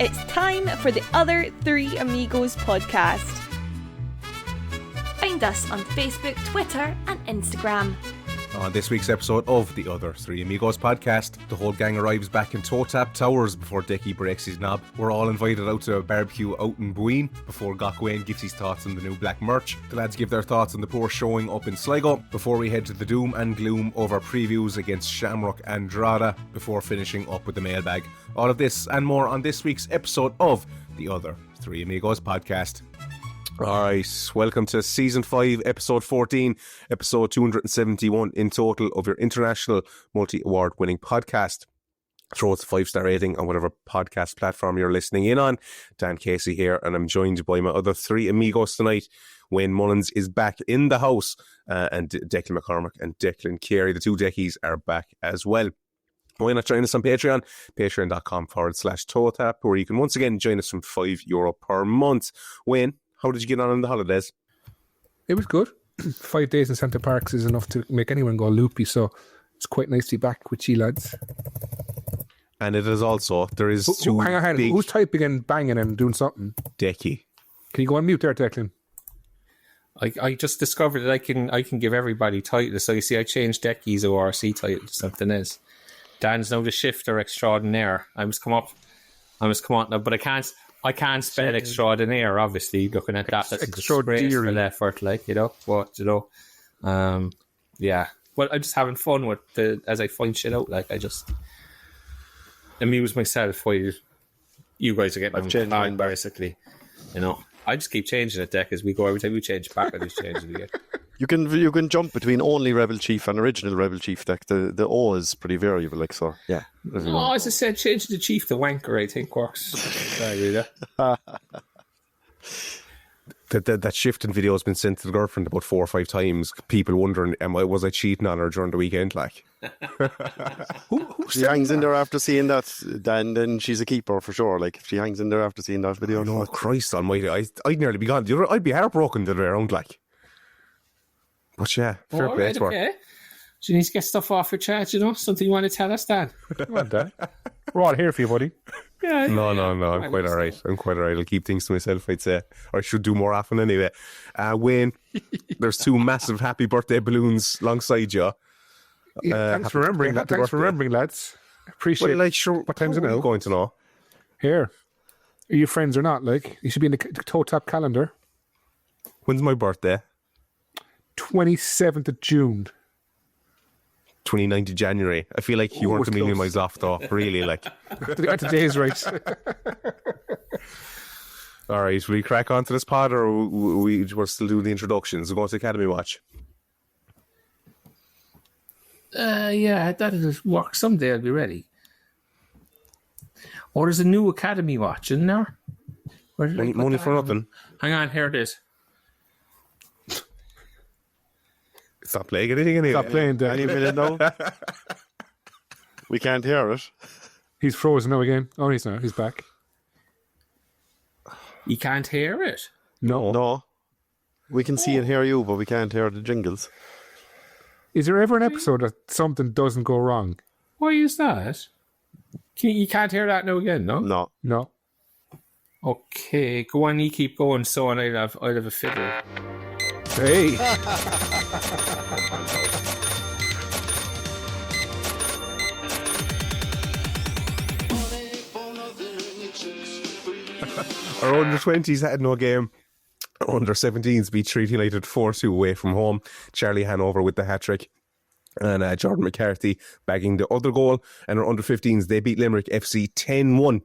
It's time for the Other Three Amigos podcast. Find us on Facebook, Twitter and Instagram. On this week's episode of the Other Three Amigos podcast, the whole gang arrives back in TOTAP Towers before Deasy breaks his knob. We're all invited out to a barbecue out in Buin before Gachwain gives his thoughts on the new black merch. The lads give their thoughts on the poor showing up in Sligo before we head to the doom and gloom of our previews against Shamrock and Drogs before finishing up with the mailbag. All of this and more on this week's episode of the Other Three Amigos podcast. Alright, welcome to Season 5, Episode 14, Episode 271 in total of your international multi-award winning podcast. Throw us a 5-star rating on whatever podcast platform you're listening in on. Dan Casey here, and I'm joined by my other three amigos tonight. Wayne Mullins is back in the house, and Declan McCormick and Declan Carey, the two Deckies, are back as well. Why not join us on Patreon? Patreon.com/TOTAP, where you can once again join us from €5 per month. Wayne, how did you get on in the holidays? It was good. 5 days in Centre Parks is enough to make anyone go loopy, so it's quite nice to be back with you lads. And it is also, there is hang on. Who's typing and banging and doing something? Decky. Can you go on mute there, Declan? I just discovered that I can give everybody titles. So you see, I changed Decky's ORC title to something else. Dan's now the shifter extraordinaire. I must come on now, but I can't spell extraordinaire, obviously, looking at that. That's a disgraceful effort, like, yeah. Well, I'm just having fun with as I find shit out, like, I just amuse myself while you guys are getting on, basically. I just keep changing it, Deck, as we go. Every time we change it back, I just change it again. You can jump between only Rebel Chief and original Rebel Chief Deck. The O is pretty variable, like, so, yeah. As I said, change the Chief to Wanker, I think, works. That shifting video has been sent to the girlfriend about 4 or 5 times. People wondering, was I cheating on her during the weekend? Like, who she hangs in there after seeing that, then she's a keeper for sure. Like, if she hangs in there after seeing that video, no, Christ Almighty, I'd nearly be gone. I'd be heartbroken the way around, like. But yeah, fair play to her. Okay. Do you need to get stuff off your chest? Something you want to tell us, Dan? Come on, Dan. We're all here for you, buddy. Yeah. No. I'm quite all right. I'll keep things to myself, I'd say. Or I should do more often anyway. Wayne, there's 2 massive happy birthday balloons alongside you. Thanks for remembering that. Thanks for remembering, lads. Appreciate it. Like, sure, what time's it now? I'm going to know. Here. Are you friends or not? Like, you should be in the TOTAP calendar. When's my birthday? 27th of June. 29th of January. I feel like you weren't a million miles off, though. Really, like. Got the days right. All right, will we crack on to this pod, or we're still doing the introductions? We're going to Academy Watch. Yeah, that'll work. Someday I'll be ready. Or there's a new Academy Watch, isn't there? Money for nothing. Hang on, here it is. Stop playing anything anyway. Stop playing, Dan. Any minute now. We can't hear it. He's frozen now again. Oh, he's not. He's back. You can't hear it? No. We can see and hear you, but we can't hear the jingles. Is there ever an episode that something doesn't go wrong? Why is that? You can't hear that now again, no? No. Okay, go on, you keep going, so and I'll have a fiddle. Hey! Our under-20s had no game. Our under-17s beat Treaty United 4-2 away from home. Charlie Hanover with the hat-trick. And Jordan McCarthy bagging the other goal. And our under-15s, they beat Limerick FC 10-1.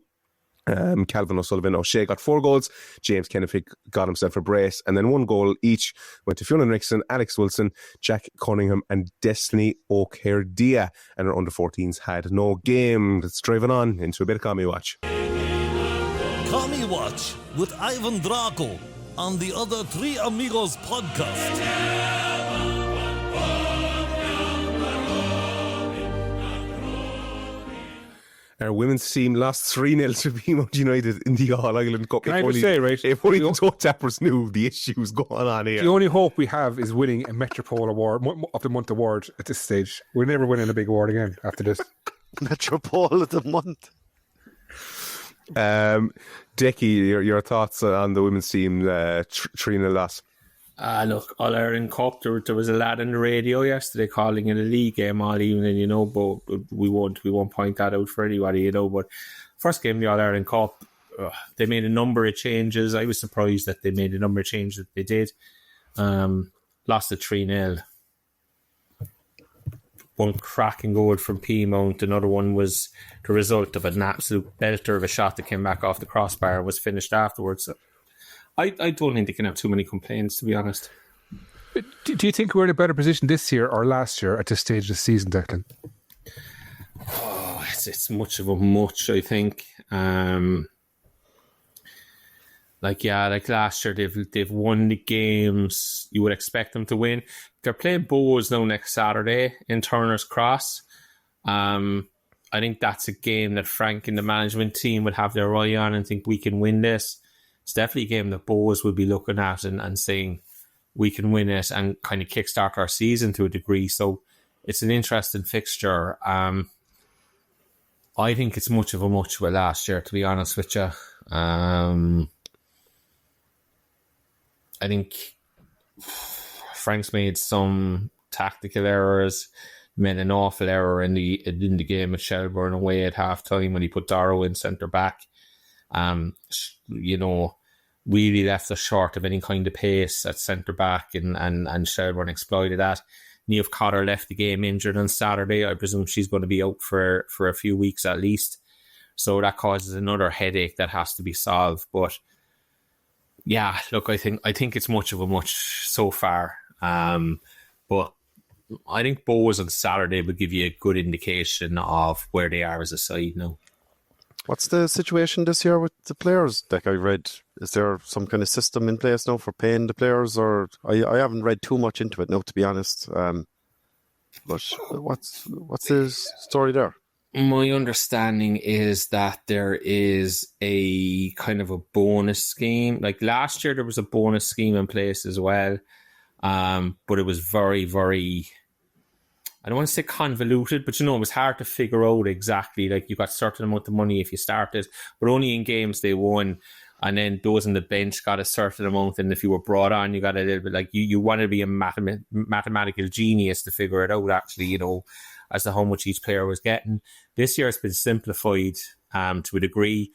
Calvin O'Sullivan O'Shea got 4 goals. James Kennefick got himself a brace, and then 1 goal each went to Fiona Nixon, Alex Wilson, Jack Cunningham and Destiny O'Kerdia. And our under-14s had no game. Let's driving on into a bit of Commie Watch. Commie Watch with Ivan Draco on the Other Three Amigos podcast. Our women's team lost 3-0 to Beamont United in the All-Ireland Cup. Can I just say, right? If only the TOTAPers knew the issues going on here. The only hope we have is winning a Metropole Award, of the Month award at this stage. We're never winning a big award again after this. Metropole of the Month. Dickie, your thoughts on the women's team 3-0 loss? Look, All Ireland Cup, there was a lad on the radio yesterday calling it a league game all evening, but we won't point that out for anybody, But first game of the All Ireland Cup, they made a number of changes. I was surprised that they made a number of changes that they did. Lost at 3-0. One cracking goal from P-Mount. Another one was the result of an absolute belter of a shot that came back off the crossbar and was finished afterwards. So I don't think they can have too many complaints, to be honest. Do you think we're in a better position this year or last year at this stage of the season, Declan? Oh, it's much of a much, I think. Like last year, they've won the games you would expect them to win. They're playing Bows now next Saturday in Turner's Cross. I think that's a game that Frank and the management team would have their eye on and think we can win this. It's definitely a game that Bows would be looking at and saying we can win it and kind of kickstart our season to a degree. So it's an interesting fixture. I think it's much of a last year, to be honest with you. I think Frank's made some tactical errors, made an awful error in the game at Shelbourne away at half time when he put Darrow in centre back. Really left us short of any kind of pace at centre back, and Shelbourne exploited that. Niamh Cotter left the game injured on Saturday. I presume she's going to be out for a few weeks at least. So that causes another headache that has to be solved. But yeah, look, I think it's much of a much so far. But I think Bows on Saturday will give you a good indication of where they are as a side now. What's the situation this year with the players? Like I read, is there some kind of system in place now for paying the players? Or I haven't read too much into it now, to be honest. But what's the story there? My understanding is that there is a kind of a bonus scheme. Like last year, there was a bonus scheme in place as well. But it was very, very, I don't want to say convoluted, but it was hard to figure out exactly. Like you got a certain amount of money if you started, but only in games they won. And then those on the bench got a certain amount. And if you were brought on, you got a little bit like you want to be a mathematical genius to figure it out, actually, as to how much each player was getting. This year it's been simplified to a degree.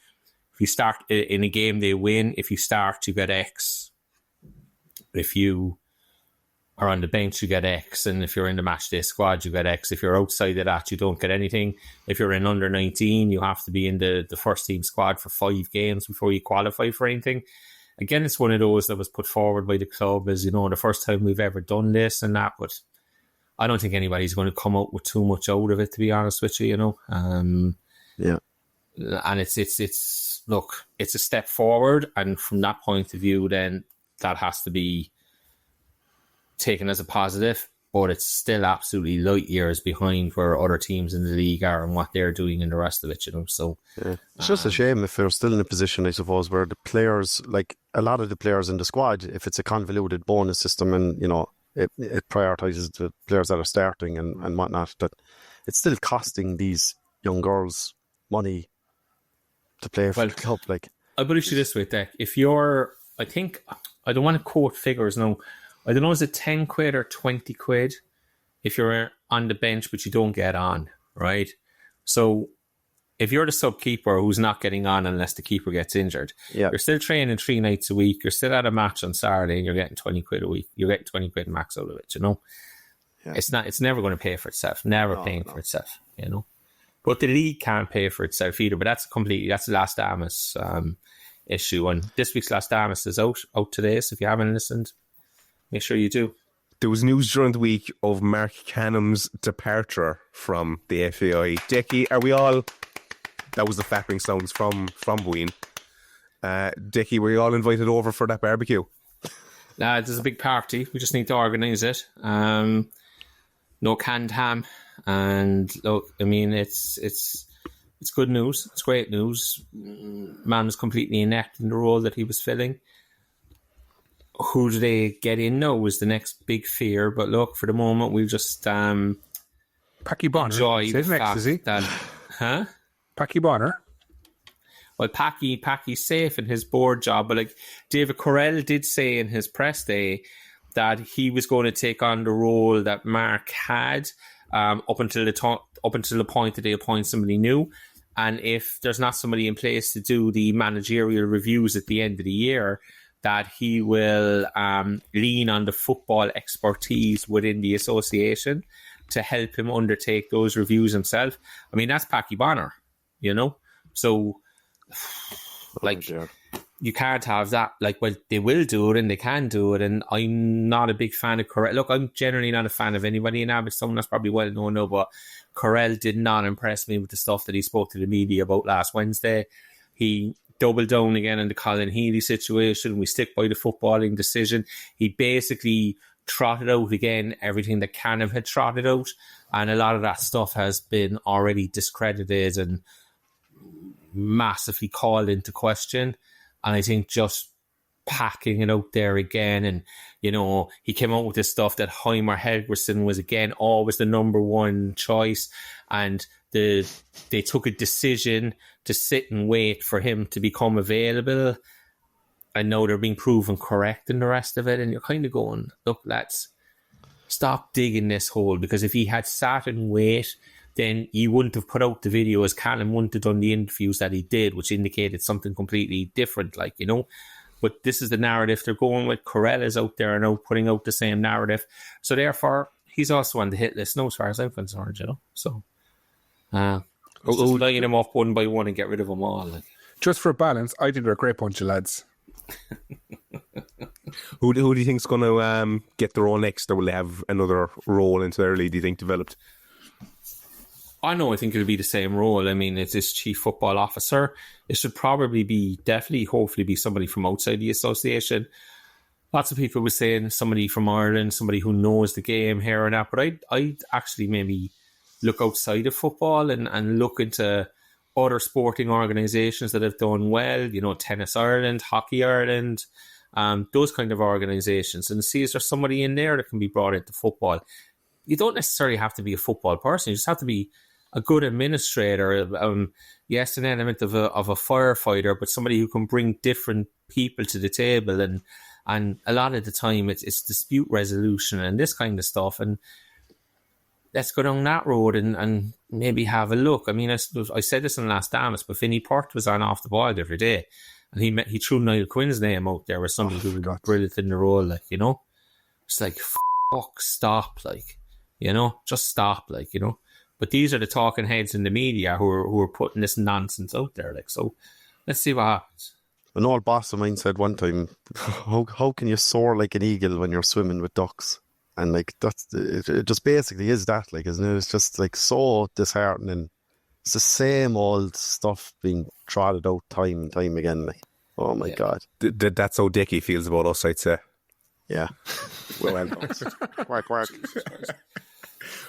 If you start in a game, they win. If you start, you get X. If you are on the bench, you get X. And if you're in the match day squad, you get X. If you're outside of that, you don't get anything. If you're in under 19, you have to be in the first team squad for 5 games before you qualify for anything. Again, it's one of those that was put forward by the club as, the first time we've ever done this and that, but I don't think anybody's going to come out with too much out of it, to be honest with you, Yeah. And it's look, it's a step forward, and from that point of view, then that has to be taken as a positive, but it's still absolutely light years behind where other teams in the league are and what they're doing in the rest of it, So yeah. It's just a shame if they're still in a position, I suppose, where the players, like a lot of the players in the squad, if it's a convoluted bonus system and, it prioritises the players that are starting and whatnot, that it's still costing these young girls money to play for the club. Like, I put it this way, Dec. If you're, I don't want to quote figures now, I don't know, is it 10 quid or 20 quid if you're on the bench but you don't get on, right? So if you're the sub-keeper who's not getting on unless the keeper gets injured, you're still training 3 nights a week, you're still at a match on Saturday and you're getting 20 quid a week. You're getting 20 quid max out of it, Yeah. It's never going to pay for itself, paying for itself, But the league can't pay for itself either, but that's the Last Damas issue. And this week's Last Damas is out today, so if you haven't listened, make sure you do. There was news during the week of Mark Canham's departure from the FAI. Dickie, are we all... That was the flapping sounds from Boyne. Dickie, were you all invited over for that barbecue? There's a big party. We just need to organise it. No canned ham. And look, I mean, it's good news. It's great news. Man was completely inept in the role that he was filling. Who do they get in now is the next big fear. But look, for the moment, we'll just Packy Bonner. enjoy the next, fact is he? that... Huh? Packy Bonner. well, Packy's safe in his board job, but like David Correll did say in his press day that he was going to take on the role that Mark had up until the point that they appoint somebody new. And if there's not somebody in place to do the managerial reviews at the end of the year, that he will lean on the football expertise within the association to help him undertake those reviews himself. I mean, that's Packy Bonner, you know? So, like, you can't have that. Like, well, they will do it and they can do it. And I'm not a big fan of Correll. Look, I'm generally not a fan of anybody in Abbott. Someone that's probably well known now, but Correll did not impress me with the stuff that he spoke to the media about last Wednesday. He doubled down again on the Colin Healy situation. We stick by the footballing decision. He basically trotted out again everything that Canham had trotted out. And a lot of that stuff has been already discredited and massively called into question. And I think just packing it out there again, and, you know, he came out with this stuff that Heimer Helgerson was, again, always the number one choice, and they took a decision to sit and wait for him to become available, and now they're being proven correct in the rest of it, and you're kind of going, look, lads, stop digging this hole, because if he had sat and wait, then you wouldn't have put out the videos. Callum wouldn't have done the interviews that he did, which indicated something completely different, like, you know. But this is the narrative they're going with. Correll is out there now putting out the same narrative. So therefore, he's also on the hit list now, as far as I'm concerned, you know. So, just line them up one by one and get rid of them all. Like. Just for balance, I think they're a great bunch of lads. Who do you think's going to get the role next, or will they have another role entirely, do you think, developed? I think it'll be the same role. I mean, it's this chief football officer. It should probably be, hopefully be somebody from outside the association. Lots of people were saying somebody from Ireland, somebody who knows the game here and that. But I'd actually maybe look outside of football and look into other sporting organisations that have done well. You know, Tennis Ireland, Hockey Ireland, those kind of organisations, and see is there somebody in there that can be brought into football. You don't necessarily have to be a football person. You just have to be a good administrator, yes, an element of a firefighter, but somebody who can bring different people to the table, and a lot of the time it's dispute resolution and this kind of stuff. And let's go down that road and maybe have a look. I mean, I said this in the last Damas, but Vinnie Pert was on Off the Ball the other day, and he threw Niall Quinn's name out there as somebody who was brilliant in the role, like, you know. It's like, fuck, stop, like, you know, just stop, like, you know. But these are the talking heads in the media who are putting this nonsense out there. Like, so let's see what happens. An old boss of mine said one time, how can you soar like an eagle when you're swimming with ducks? And like, it just basically is that, like, isn't it? It's just like so disheartening. It's the same old stuff being trotted out time and time again. Like, oh my God. That's how Dickie feels about us, I'd say. Yeah. Well, quack, quack.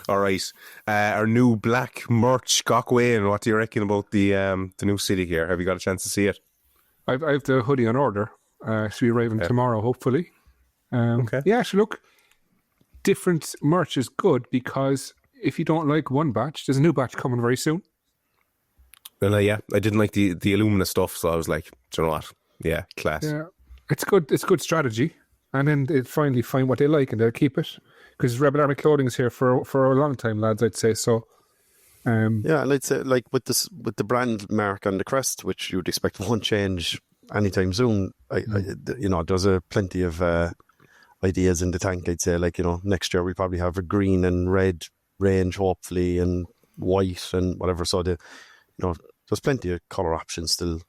All right. Our new black merch got away, and what do you reckon about the new city gear? Have you got a chance to see it? I have the hoodie on order. Should be arriving tomorrow, hopefully. Okay. Yeah, so look, different merch is good, because if you don't like one batch, there's a new batch coming very soon. Well, yeah, I didn't like the Illumina stuff, so I was like, do you know what? Yeah, class. Yeah, it's good. It's good strategy, and then they finally find what they like and they'll keep it. Because Rebel Army Clothing is here for a long time, lads, I'd say. So, yeah, and I'd say, like, with the brand mark on the crest, which you'd expect won't change anytime soon. You know, there's plenty of ideas in the tank. I'd say, like, you know, next year we probably have a green and red range, hopefully, and white and whatever. So you know, there's plenty of colour options still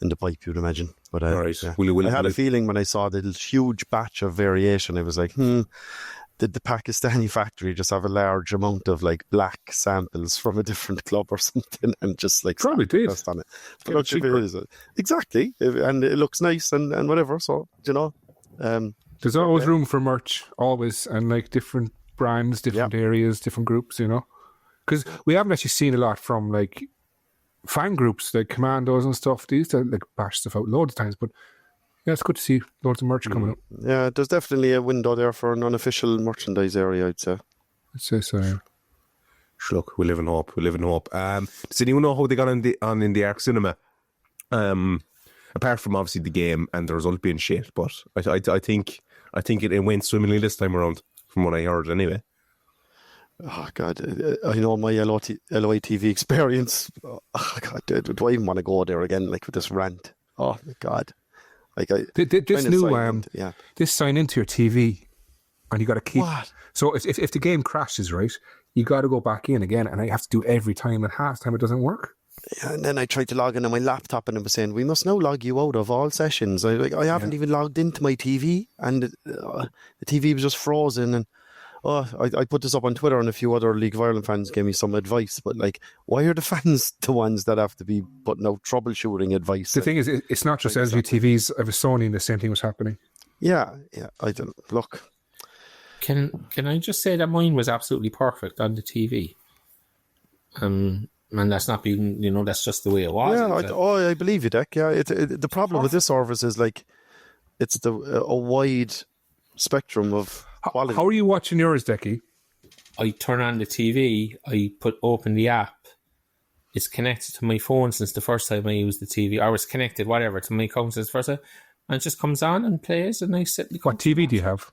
in the pipe, you'd imagine. But all right. Yeah. I had a feeling when I saw the huge batch of variation, I was like, did the Pakistani factory just have a large amount of like black samples from a different club or something, and just like probably did on it? But look, if it is, exactly, and it looks nice and whatever. So, you know, there's always room for merch, always, and like different brands, different areas, different groups. You know, because we haven't actually seen a lot from like fan groups like Commandos and stuff. They used to like bash stuff out loads of times, but yeah, it's good to see loads of merch coming up. Yeah, there's definitely a window there for an unofficial merchandise area, I'd say. I'd say so, yeah. Look, we live in hope. Does anyone know how they got on in the Arc Cinema Apart from obviously the game and the result being shit, but I think it went swimmingly this time around, from what I heard anyway. Oh God, I know my LOI TV experience. Oh God, do I even want to go there again? Like with this rant. Oh my God, like this sign into your TV, and you got to keep. What? So if the game crashes, right, you got to go back in again, and I have to do every time. At halftime, it doesn't work. Yeah, and then I tried to log in on my laptop, and it was saying we must now log you out of all sessions. I haven't even logged into my TV, and the TV was just frozen. And I put this up on Twitter, and a few other League of Ireland fans gave me some advice. But like, why are the fans the ones that have to be putting out troubleshooting advice? The thing is, it's not just LG TVs. I was Sony, and the same thing was happening. Yeah. I don't look. Can I just say that mine was absolutely perfect on the TV? And that's not being, that's just the way it was. Yeah, I believe you, Dick. Yeah, the problem with this service is like it's a wide spectrum of quality. How are you watching yours, Decky? I turn on the TV, I open the app. It's connected to my phone since the first time I used the TV. I was connected, whatever, to my account since the first time. And it just comes on and plays, and I sit. What TV do you have?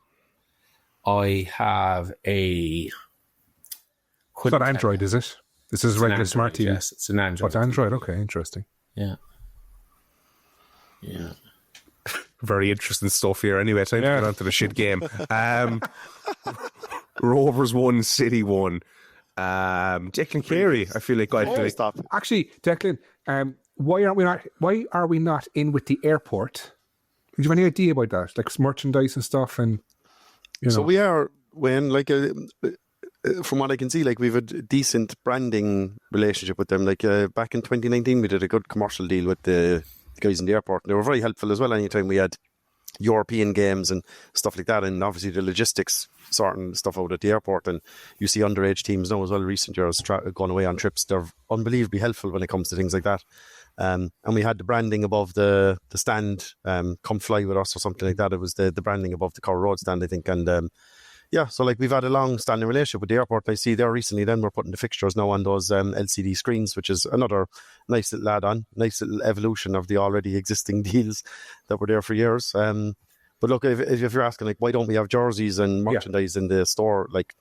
I have a... It's not Android, is it? This is a regular Android, smart TV. Yes, it's an Android. What's Android? Okay, interesting. Yeah. Very interesting stuff here. Anyway, time to get on to the shit game. Rovers 1, City 1. Declan Carey, I feel like Stop. Actually, Declan, why are we not in with the airport? Do you have any idea about that? Like merchandise and stuff, and So we are from what I can see, like we've a decent branding relationship with them. Like back in 2019, we did a good commercial deal with the guys in the airport. And they were very helpful as well. Anytime we had European games and stuff like that, and obviously the logistics sorting stuff out at the airport. And you see underage teams now as well. Recent years gone away on trips. They're unbelievably helpful when it comes to things like that. And we had the branding above the stand. Come fly with us or something like that. It was the branding above the Cork Road stand, I think, and. So like we've had a long-standing relationship with the airport. I see there recently then we're putting the fixtures now on those LCD screens, which is another nice little add-on, nice little evolution of the already existing deals that were there for years. But look, if you're asking, like, why don't we have jerseys and merchandise in the store? Like,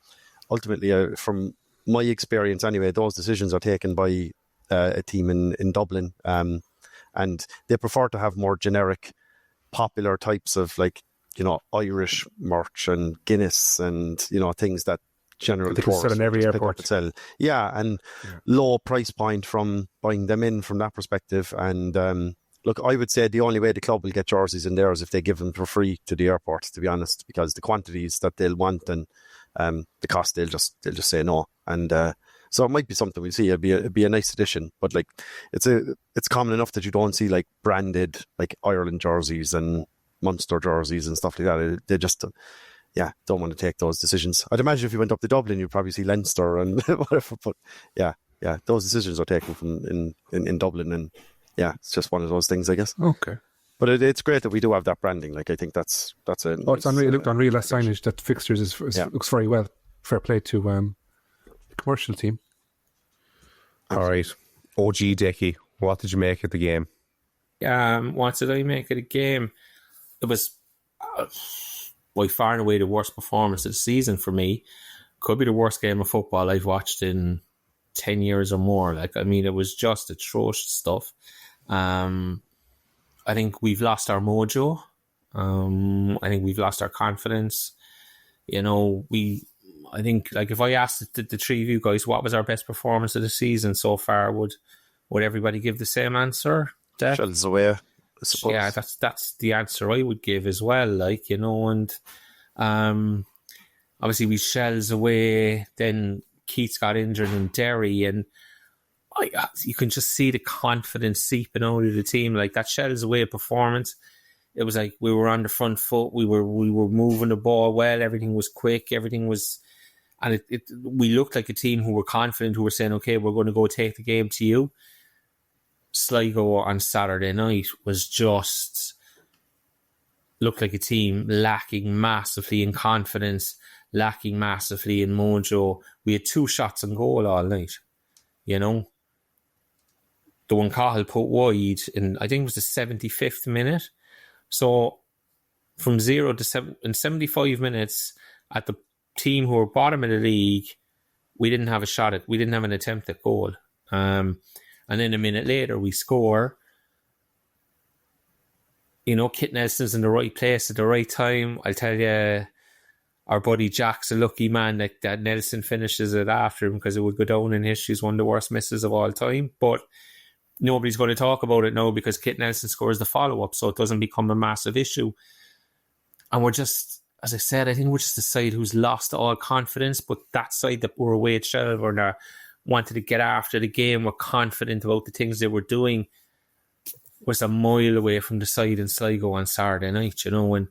ultimately, from my experience anyway, those decisions are taken by a team in Dublin. And they prefer to have more generic, popular types of, like, Irish merch and Guinness and, things that generally sell in every airport. Low price point from buying them in from that perspective. And look, I would say the only way the club will get jerseys in there is if they give them for free to the airport, to be honest, because the quantities that they'll want and the cost, they'll just say no. And so it might be something we see. It'd be a nice addition, but like it's common enough that you don't see like branded like Ireland jerseys and Munster jerseys and stuff like that. They just, don't want to take those decisions. I'd imagine if you went up to Dublin, you'd probably see Leinster and whatever. But those decisions are taken from in Dublin, and it's just one of those things, I guess. Okay. But it's great that we do have that branding. Like I think that's a. It's unreal. It looked unreal. That signage, that fixtures looks very well. Fair play to the commercial team. All right, OG Decky, what did you make of the game? What did I make of the game? It was by far and away the worst performance of the season for me. Could be the worst game of football I've watched in 10 years or more. It was just atrocious stuff. I think we've lost our mojo. I think we've lost our confidence. I think if I asked the three of you guys what was our best performance of the season so far, would everybody give the same answer? Shells away. Yeah, that's the answer I would give as well. And obviously we Shells away. Then Keats got injured in Derry, and you can just see the confidence seeping out of the team. Like that Shells away performance, it was like we were on the front foot. We were moving the ball well. Everything was quick. Everything was, and we looked like a team who were confident, who were saying, "Okay, we're going to go take the game to you." Sligo on Saturday night was just looked like a team lacking massively in confidence, lacking massively in mojo. We had 2 shots on goal all night, the one Cahill put wide in, I think it was the 75th minute. So from 0 to 7 in 75 minutes at the team who were bottom of the league, we didn't have an attempt at goal. And then a minute later we score. You know, Kit Nelson's in the right place at the right time. I'll tell you, our buddy Jack's a lucky man that Nelson finishes it after him, because it would go down in history as one of the worst misses of all time. But nobody's going to talk about it now because Kit Nelson scores the follow-up, so it doesn't become a massive issue. And we're just, as I said, I think we're just the side who's lost all confidence, but that side that were away at Shelbourne or wanted to get after the game, were confident about the things they were doing, was a mile away from the side in Sligo on Saturday night, you know. And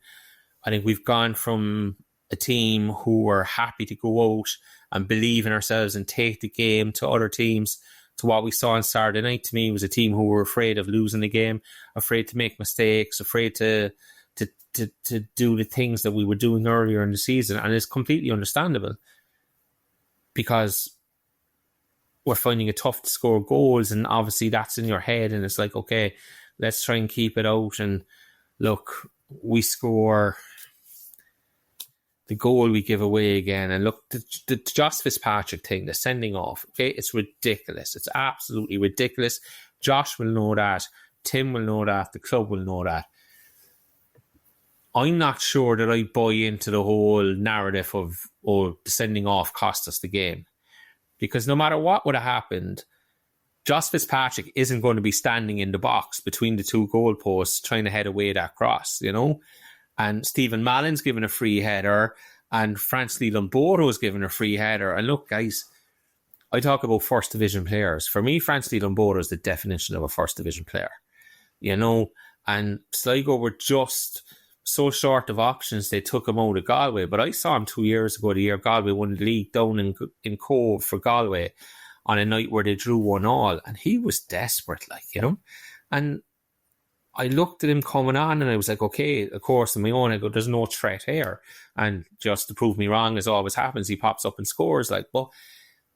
I think we've gone from a team who were happy to go out and believe in ourselves and take the game to other teams, to what we saw on Saturday night. To me, was a team who were afraid of losing the game, afraid to make mistakes, afraid to do the things that we were doing earlier in the season. And it's completely understandable, because we're finding it tough to score goals, and obviously that's in your head, and it's like, okay, let's try and keep it out. And look, we score the goal, we give away again. And look, the Josh Fitzpatrick thing, the sending off, okay, it's ridiculous. It's absolutely ridiculous. Josh will know that. Tim will know that. The club will know that. I'm not sure that I buy into the whole narrative of, the sending off cost us the game. Because no matter what would have happened, Josh Fitzpatrick isn't going to be standing in the box between the two goalposts trying to head away that cross, you know? And Stephen Mallon's given a free header, and Francis Lee-Lomboro's given a free header. And look, guys, I talk about first division players. For me, Francis Lee-Lomboro is the definition of a first division player, you know? And Sligo were just so short of options, they took him out of Galway. But I saw him 2 years ago, the year Galway won the league, down in Cove for Galway on a night where they drew 1-1, and he was desperate, like, you know. And I looked at him coming on, and I was like, okay, of course, on my own, I go, there's no threat here. And just to prove me wrong, as always happens, he pops up and scores. Like, well,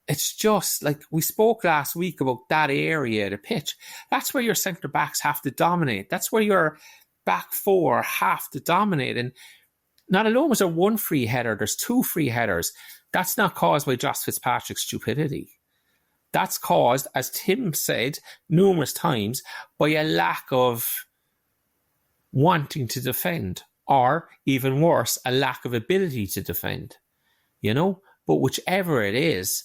it's just like we spoke last week about that area of the pitch. That's where your centre backs have to dominate. That's where your back four have to dominate. And not alone was there one free header, there's two free headers. That's not caused by Josh Fitzpatrick's stupidity. That's caused, as Tim said numerous times, by a lack of wanting to defend, or even worse, a lack of ability to defend, you know. But whichever it is,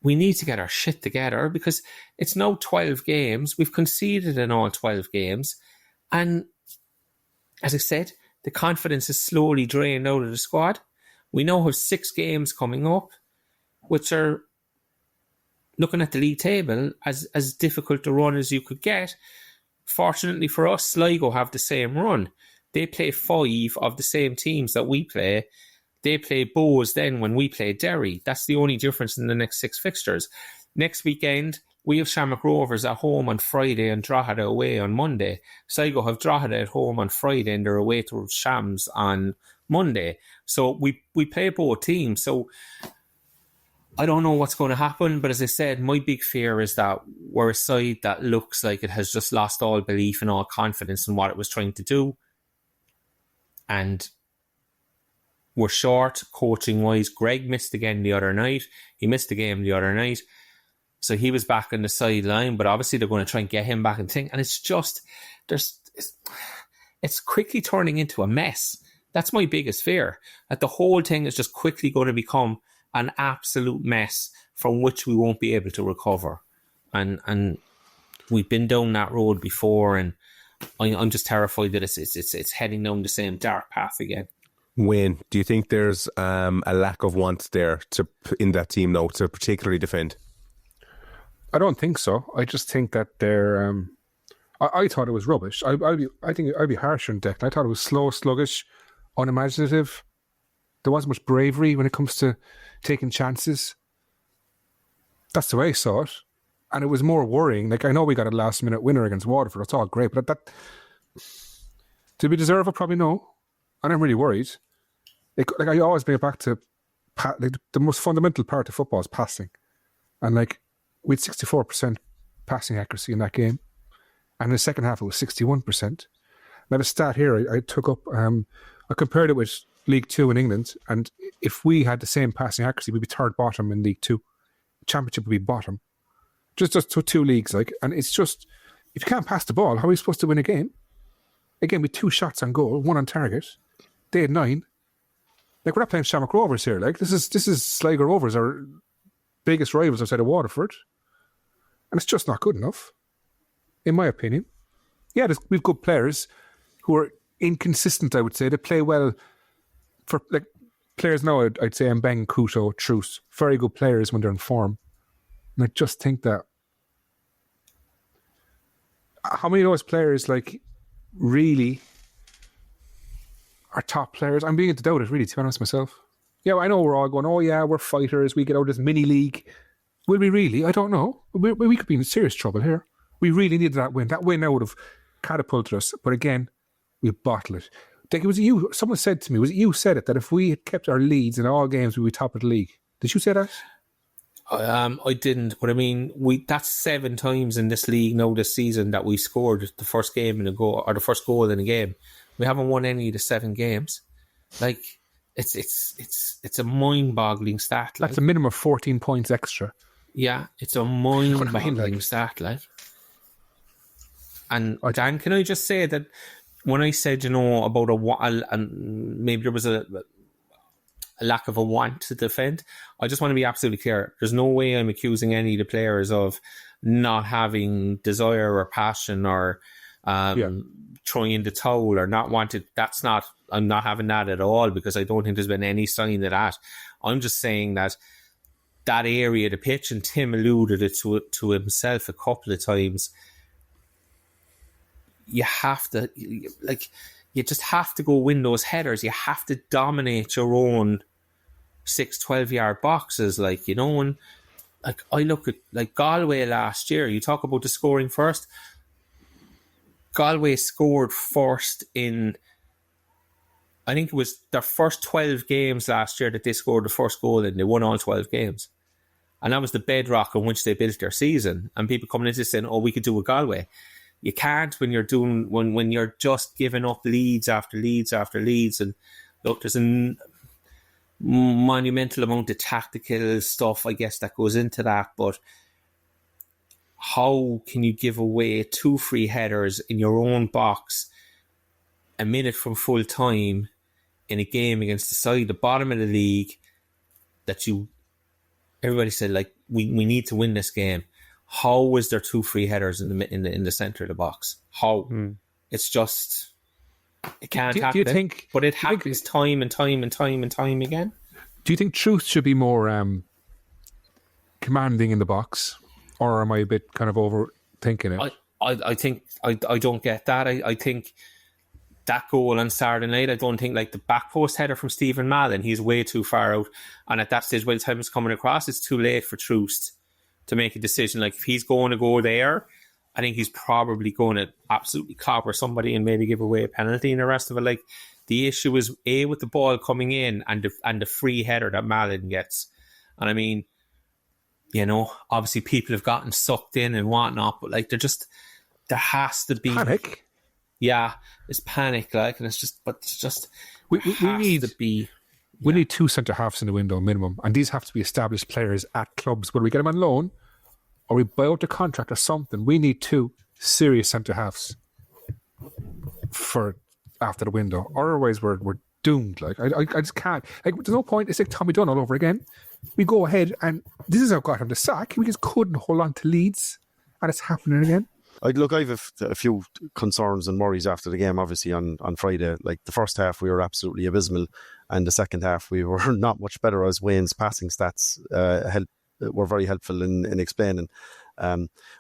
we need to get our shit together, because it's now 12 games. We've conceded in all 12 games. And as I said, the confidence is slowly drained out of the squad. We now have 6 games coming up, which are, looking at the league table, as difficult a run as you could get. Fortunately for us, Sligo have the same run. They play 5 of the same teams that we play. They play Bows then when we play Derry. That's the only difference in the next 6 fixtures. Next weekend, we have Shamrock Rovers at home on Friday and Drogheda away on Monday. Sligo have Drogheda at home on Friday and they're away to Shams on Monday. So we play both teams. So I don't know what's going to happen, but as I said, my big fear is that we're a side that looks like it has just lost all belief and all confidence in what it was trying to do. And we're short coaching-wise. Greg missed again the other night. He missed the game the other night. So he was back on the sideline, but obviously they're going to try and get him back and think. And it's just, it's quickly turning into a mess. That's my biggest fear, that the whole thing is just quickly going to become an absolute mess from which we won't be able to recover. And we've been down that road before, and I'm just terrified that it's heading down the same dark path again. Wayne, do you think there's a lack of want there in that team now to particularly defend? I don't think so. I just think that they're. I thought it was rubbish. I think I'd be harsher on Declan. I thought it was slow, sluggish, unimaginative. There wasn't much bravery when it comes to taking chances. That's the way I saw it, and it was more worrying. Like, I know we got a last-minute winner against Waterford. It's all great, but that did we deserve it? Probably no. And I'm really worried. Like, I always bring it back to the most fundamental part of football is passing, and like, we had 64% passing accuracy in that game. And in the second half, it was 61%. Now, the stat here I took up, I compared it with League Two in England, and if we had the same passing accuracy, we'd be third bottom in League Two. Championship would be bottom. Just two leagues, like, and it's just, if you can't pass the ball, how are you supposed to win a game? Again, with 2 shots on goal, 1 on target. They had 9. Like, we're not playing Shamrock Rovers here. Like, this is Sligo Rovers, our biggest rivals outside of Waterford, and it's just not good enough, in my opinion. Yeah, we've good players who are inconsistent, I would say. They play well for, like, players now, I'd say Mbengbag, Kuto, Truce, very good players when they're in form. And I just think that how many of those players, like, really are top players? I'm beginning to doubt it, really, to be honest myself. Yeah, I know we're all going, oh yeah, we're fighters, we get out of this mini league. Will we really? I don't know. We could be in serious trouble here. We really needed that win. That win now would have catapulted us. But again, we bottle it. Like, was it you? Someone said to me, was it you said it, that if we had kept our leads in all games, we'd be top of the league? Did you say that? I didn't, but I mean, that's 7 times in this league now this season that we scored the first game in a goal, or the first goal in a game. We haven't won any of the 7 games. Like, it's a mind-boggling stat. Like. That's a minimum of 14 points extra. Yeah, it's a mind-boggling stat, like. And Dan, can I just say that when I said, about and maybe there was a lack of a want to defend, I just want to be absolutely clear. There's no way I'm accusing any of the players of not having desire or passion or throwing in the towel or not wanting. I'm not having that at all, because I don't think there's been any sign of that. I'm just saying that area of the pitch, and Tim alluded it to himself a couple of times, you have to, like, you just have to go win those headers. You have to dominate your own 12-yard boxes, like, and like, I look at, like, Galway last year. You talk about the scoring first. Galway scored first in, I think it was their first 12 games last year that they scored the first goal in. They won all 12 games. And that was the bedrock on which they built their season. And people coming into this saying, oh, we could do it Galway. You can't when you're just giving up leads after leads after leads. And look, there's a monumental amount of tactical stuff, I guess, that goes into that. But how can you give away 2 free headers in your own box a minute from full time in a game against the side, the bottom of the league, that everybody said, like, we need to win this game? How was there 2 free headers in the center of the box? How? It's just, it can't happen. Do you think? But it happens time and time and time and time again. Do you think Truth should be more commanding in the box, or am I a bit kind of overthinking it? I think I don't get that. I think that goal on Saturday night, I don't think, like, the back post header from Stephen Mallon, he's way too far out, and at that stage, by the time it's coming across, it's too late for Truth to make a decision. Like, if he's going to go there, I think he's probably going to absolutely clobber somebody and maybe give away a penalty and the rest of it. Like, the issue is with the ball coming in and the free header that Mallon gets. And I mean, obviously people have gotten sucked in and whatnot, but, like, there has to be panic. Yeah, it's panic, like, and we need 2 centre halves in the window minimum, and these have to be established players at clubs. Whether we get them on loan or we buy out the contract or something, we need 2 serious centre halves for after the window. Otherwise, we're doomed. Like, I just can't. Like, there's no point. It's like Tommy Dunn all over again. We go ahead, and this is how got him the sack. We just couldn't hold on to leads, and it's happening again. I have a few concerns and worries after the game, obviously, on Friday. Like, the first half, we were absolutely abysmal, and the second half, we were not much better, as Wayne's passing stats were very helpful in explaining.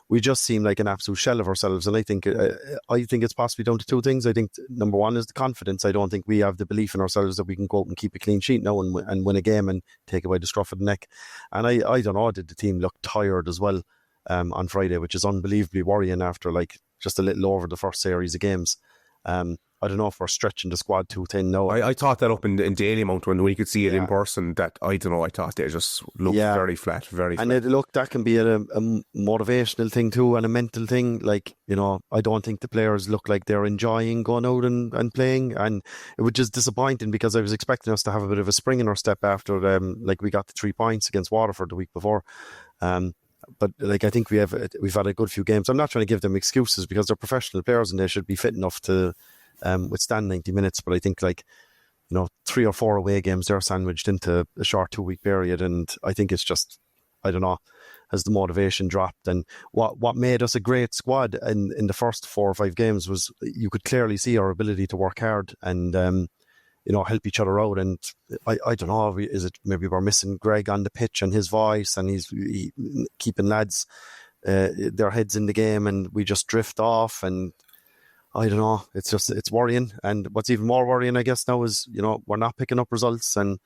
We just seem like an absolute shell of ourselves, and I think it's possibly down to 2 things. I think number 1 is the confidence. I don't think we have the belief in ourselves that we can go out and keep a clean sheet now and win a game and take it by the scruff of the neck. And I don't know, did the team look tired as well on Friday, which is unbelievably worrying after, like, just a little over the first series of games. I don't know if we're stretching the squad too thin now. I thought that up in daily amount when we could see it in person. That I don't know. I thought they just looked very flat, very flat. And that can be a motivational thing too, and a mental thing. Like, you know, I don't think the players look like they're enjoying going out and playing, and it was just disappointing because I was expecting us to have a bit of a spring in our step after like we got the 3 points against Waterford the week before. But like, I think we've had a good few games. I'm not trying to give them excuses because they're professional players and they should be fit enough to withstand 90 minutes. But I think, like, you know, 3 or 4 away games, they're sandwiched into a short 2-week period. And I think it's just, I don't know, has the motivation dropped? And what made us a great squad in the first 4 or 5 games was you could clearly see our ability to work hard and, you know, help each other out. And I don't know, is it maybe we're missing Greg on the pitch and his voice, and he's keeping lads their heads in the game, and we just drift off. And I don't know, it's worrying. And what's even more worrying, I guess, now is, you know, we're not picking up results, and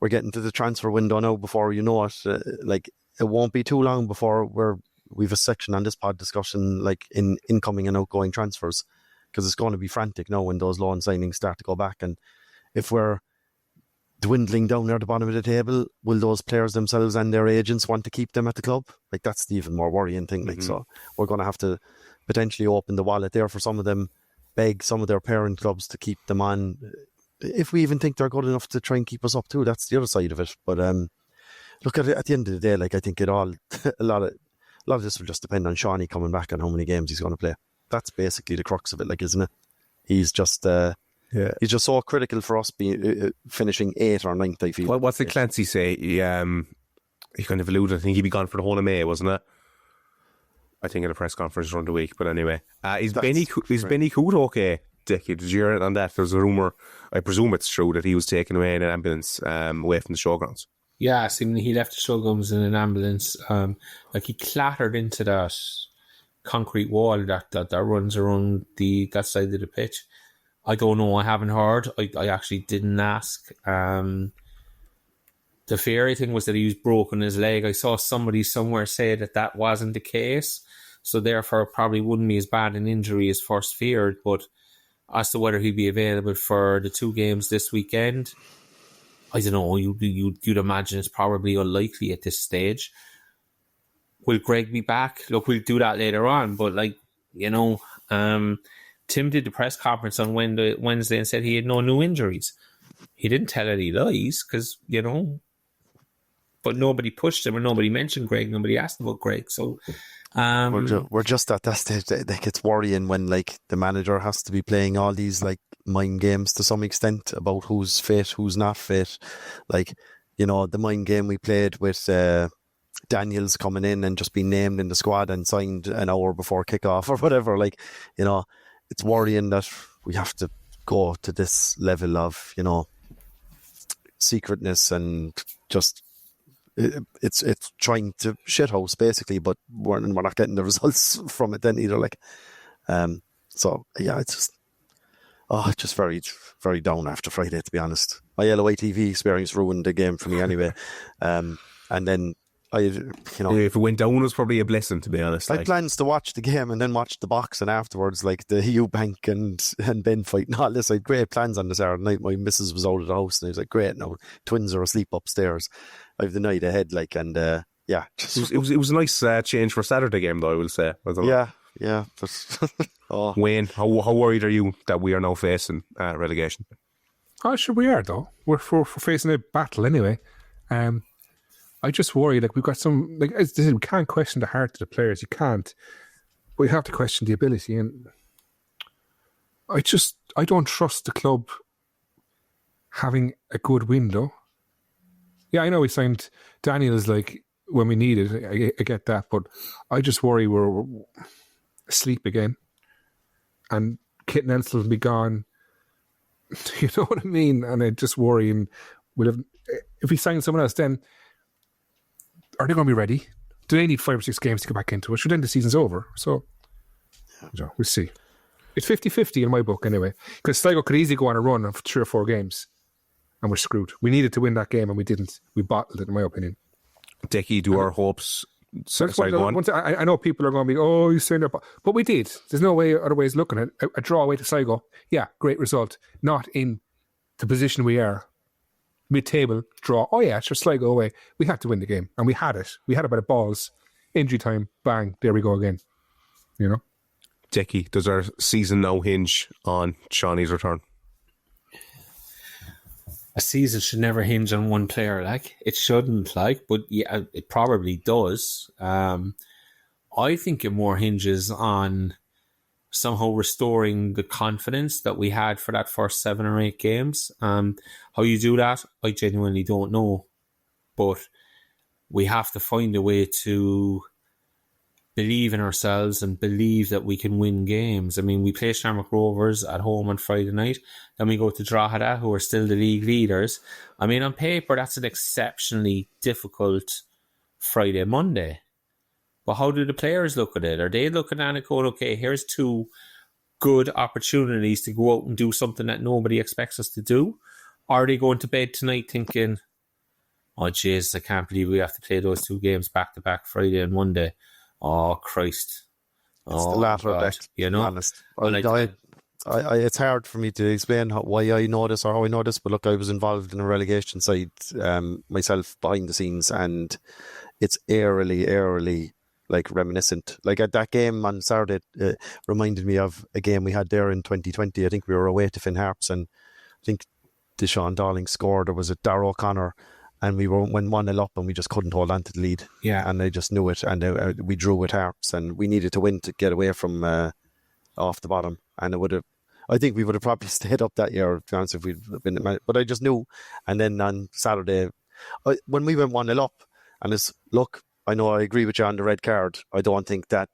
we're getting to the transfer window now before you know it. Like, it won't be too long before we've a section on this pod discussion, like, in incoming and outgoing transfers, because it's going to be frantic now when those loan signings start to go back. And if we're dwindling down near the bottom of the table, will those players themselves and their agents want to keep them at the club? Like, that's the even more worrying thing. Like, so we're going to have to potentially open the wallet there for some of them, beg some of their parent clubs to keep them on, if we even think they're good enough to try and keep us up too. That's the other side of it. But look, at the end of the day, like, I think it all a lot of this will just depend on Shawnee coming back and how many games he's going to play. That's basically the crux of it, like, isn't it? He's just he's just so critical for us being finishing 8th or 9th, I feel. Well, what's the Clancy say? He kind of alluded, I think he'd be gone for the whole of May, wasn't it? I think in a press conference around the week. But anyway, is Benny Coote okay, Dickie? Did you hear it on that? There's a rumour, I presume it's true, that he was taken away in an ambulance away from the showgrounds. Yeah, he left the showgrounds in an ambulance. Like, he clattered into that concrete wall that runs around that side of the pitch. I don't know. I haven't heard. I actually didn't ask. The fairy thing was that he was broken his leg. I saw somebody somewhere say that wasn't the case. So therefore, it probably wouldn't be as bad an injury as first feared. But as to whether he'd be available for the 2 games this weekend, I don't know. You'd imagine it's probably unlikely at this stage. Will Greg be back? Look, we'll do that later on. But, like, you know, Tim did the press conference on Wednesday and said he had no new injuries. He didn't tell any lies because, you know, but nobody pushed him or nobody mentioned Greg. Nobody asked about Greg. So we're just at that stage. Like, it's worrying when, like, the manager has to be playing all these, like, mind games to some extent about who's fit, who's not fit. Like, you know, the mind game we played with Daniels coming in and just being named in the squad and signed an hour before kickoff or whatever. Like, you know, it's worrying that we have to go to this level of, you know, secretness and just it's trying to shithouse basically, but we're not getting the results from it then either. Like, so yeah, it's just very, very down after Friday, to be honest. My LOI TV experience ruined the game for me anyway, and then if it went down, it was probably a blessing, to be honest. I had plans to watch the game and then watch the boxing afterwards, like the Eubank and Ben fight and all this. I had great plans on the Saturday night. My missus was out of the house and I was like, great, now twins are asleep upstairs. I have the night ahead, like, and yeah. It was a nice change for Saturday game, though, I will say. Yeah. But, Wayne, how worried are you that we are now facing relegation? Oh, sure we are, though. We're facing a battle anyway. I just worry, like, we've got some, like, as I said, we can't question the heart of the players. You can't. But you have to question the ability. And I don't trust the club having a good window. Yeah, I know we signed Daniels, like, when we need it. I get that. But I just worry we're asleep again. And Kit Nelson will be gone. You know what I mean? And I just worry. And if we sign someone else, then are they going to be ready? Do they need 5 or 6 games to get back into it? Then the season's over. So, we'll see. It's 50-50 in my book anyway. Because Sligo could easily go on a run of 3 or 4 games and we're screwed. We needed to win that game and we didn't. We bottled it, in my opinion. Decky, do our hopes So Sorry, go on. I know people are going to be, oh, you're saying that, but we did. There's no way other ways looking at it. A draw away to Sligo, yeah, great result. Not in the position we are. Mid-table, draw. Oh yeah, sure, Sligo away. We had to win the game, and we had it. We had it by the balls. Injury time, bang, there we go again. You know? Decky, does our season now hinge on Shawnee's return? A season should never hinge on one player, like it shouldn't, like, but yeah, it probably does. I think it more hinges on somehow restoring the confidence that we had for that first 7 or 8 games. How you do that, I genuinely don't know, but we have to find a way to believe in ourselves and believe that we can win games. I mean, we play Shamrock Rovers at home on Friday night. Then we go to Drogheda, who are still the league leaders. I mean, on paper, that's an exceptionally difficult Friday, Monday. But how do the players look at it? Are they looking at it going, okay, here's 2 good opportunities to go out and do something that nobody expects us to do? Or are they going to bed tonight thinking, oh, Jesus, I can't believe we have to play those 2 games back-to-back, Friday and Monday. Oh, Christ. It's the latter, God, you know? Honest. It's hard for me to explain why I know this or how I know this, but look, I was involved in a relegation side myself behind the scenes, and it's eerily like reminiscent. Like at that game on Saturday, reminded me of a game we had there in 2020. I think we were away to Finn Harps, and I think Deshaun Darling scored. There was a Darragh O'Connor, and we went 1-0 up, and we just couldn't hold on to the lead. Yeah, and I just knew it, and we drew with Harps, and we needed to win to get away from off the bottom, and it would have. I think we would have probably stayed up that year, to be honest, if we'd been. But I just knew. And then on Saturday, when we went 1-0 up, and look, I know I agree with you on the red card. I don't think that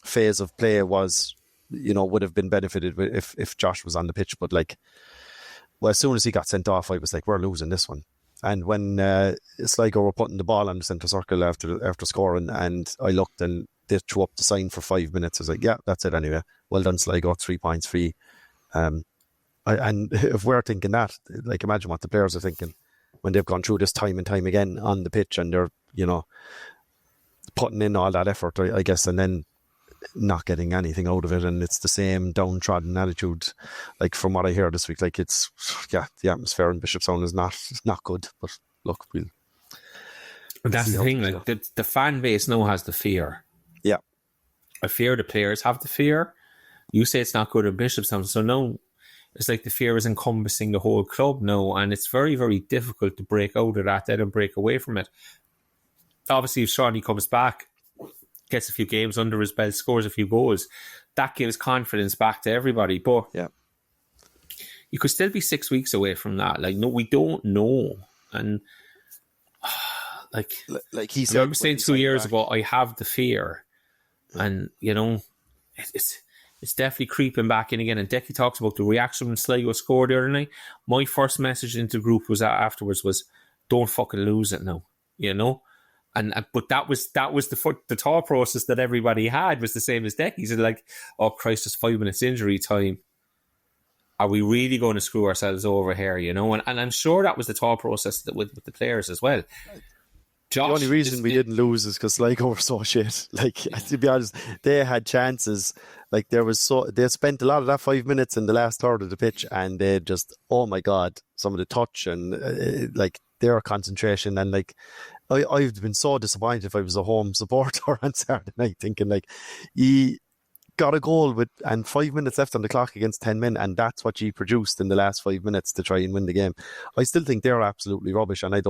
phase of play was, would have been benefited if Josh was on the pitch. But as soon as he got sent off, I was like, we're losing this one. And when Sligo were putting the ball on the centre circle after scoring, and I looked and they threw up the sign for 5 minutes, I was like, yeah, that's it anyway. Well done, Sligo, 3 points free. And if we're thinking that, imagine what the players are thinking when they've gone through this time and time again on the pitch, and they're, putting in all that effort, I guess, and then not getting anything out of it, and it's the same downtrodden attitude. From what I hear this week, it's the atmosphere in Bishopstown is not good. But look, that's the thing. The fan base now has the fear. Yeah, I fear the players have the fear. You say it's not good in Bishopstown, so now it's like the fear is encompassing the whole club now, and it's very, very difficult to break out of that then and break away from it. Obviously, if Shawnee comes back, gets a few games under his belt, scores a few goals, that gives confidence back to everybody. But yeah, you could still be 6 weeks away from that. No, we don't know. And he said, I remember saying 2 years ago, I have the fear. And, it's definitely creeping back in again. And Decky talks about the reaction when Sligo scored the other night. My first message into the group afterwards was, don't fucking lose it now, But that was the thought process that everybody had was the same as Decky's. Like, oh Christ, it's 5 minutes injury time. Are we really going to screw ourselves over here? And I'm sure that was the thought process with the players as well. Josh, the only reason we didn't lose is because Sligo were so shit. To be honest, they had chances. They spent a lot of that 5 minutes in the last third of the pitch, and they just, oh my God, some of the touch and their concentration, and I've been so disappointed if I was a home supporter on Saturday night, thinking he got a goal and 5 minutes left on the clock against 10 men, and that's what you produced in the last 5 minutes to try and win the game. I still think they're absolutely rubbish, and I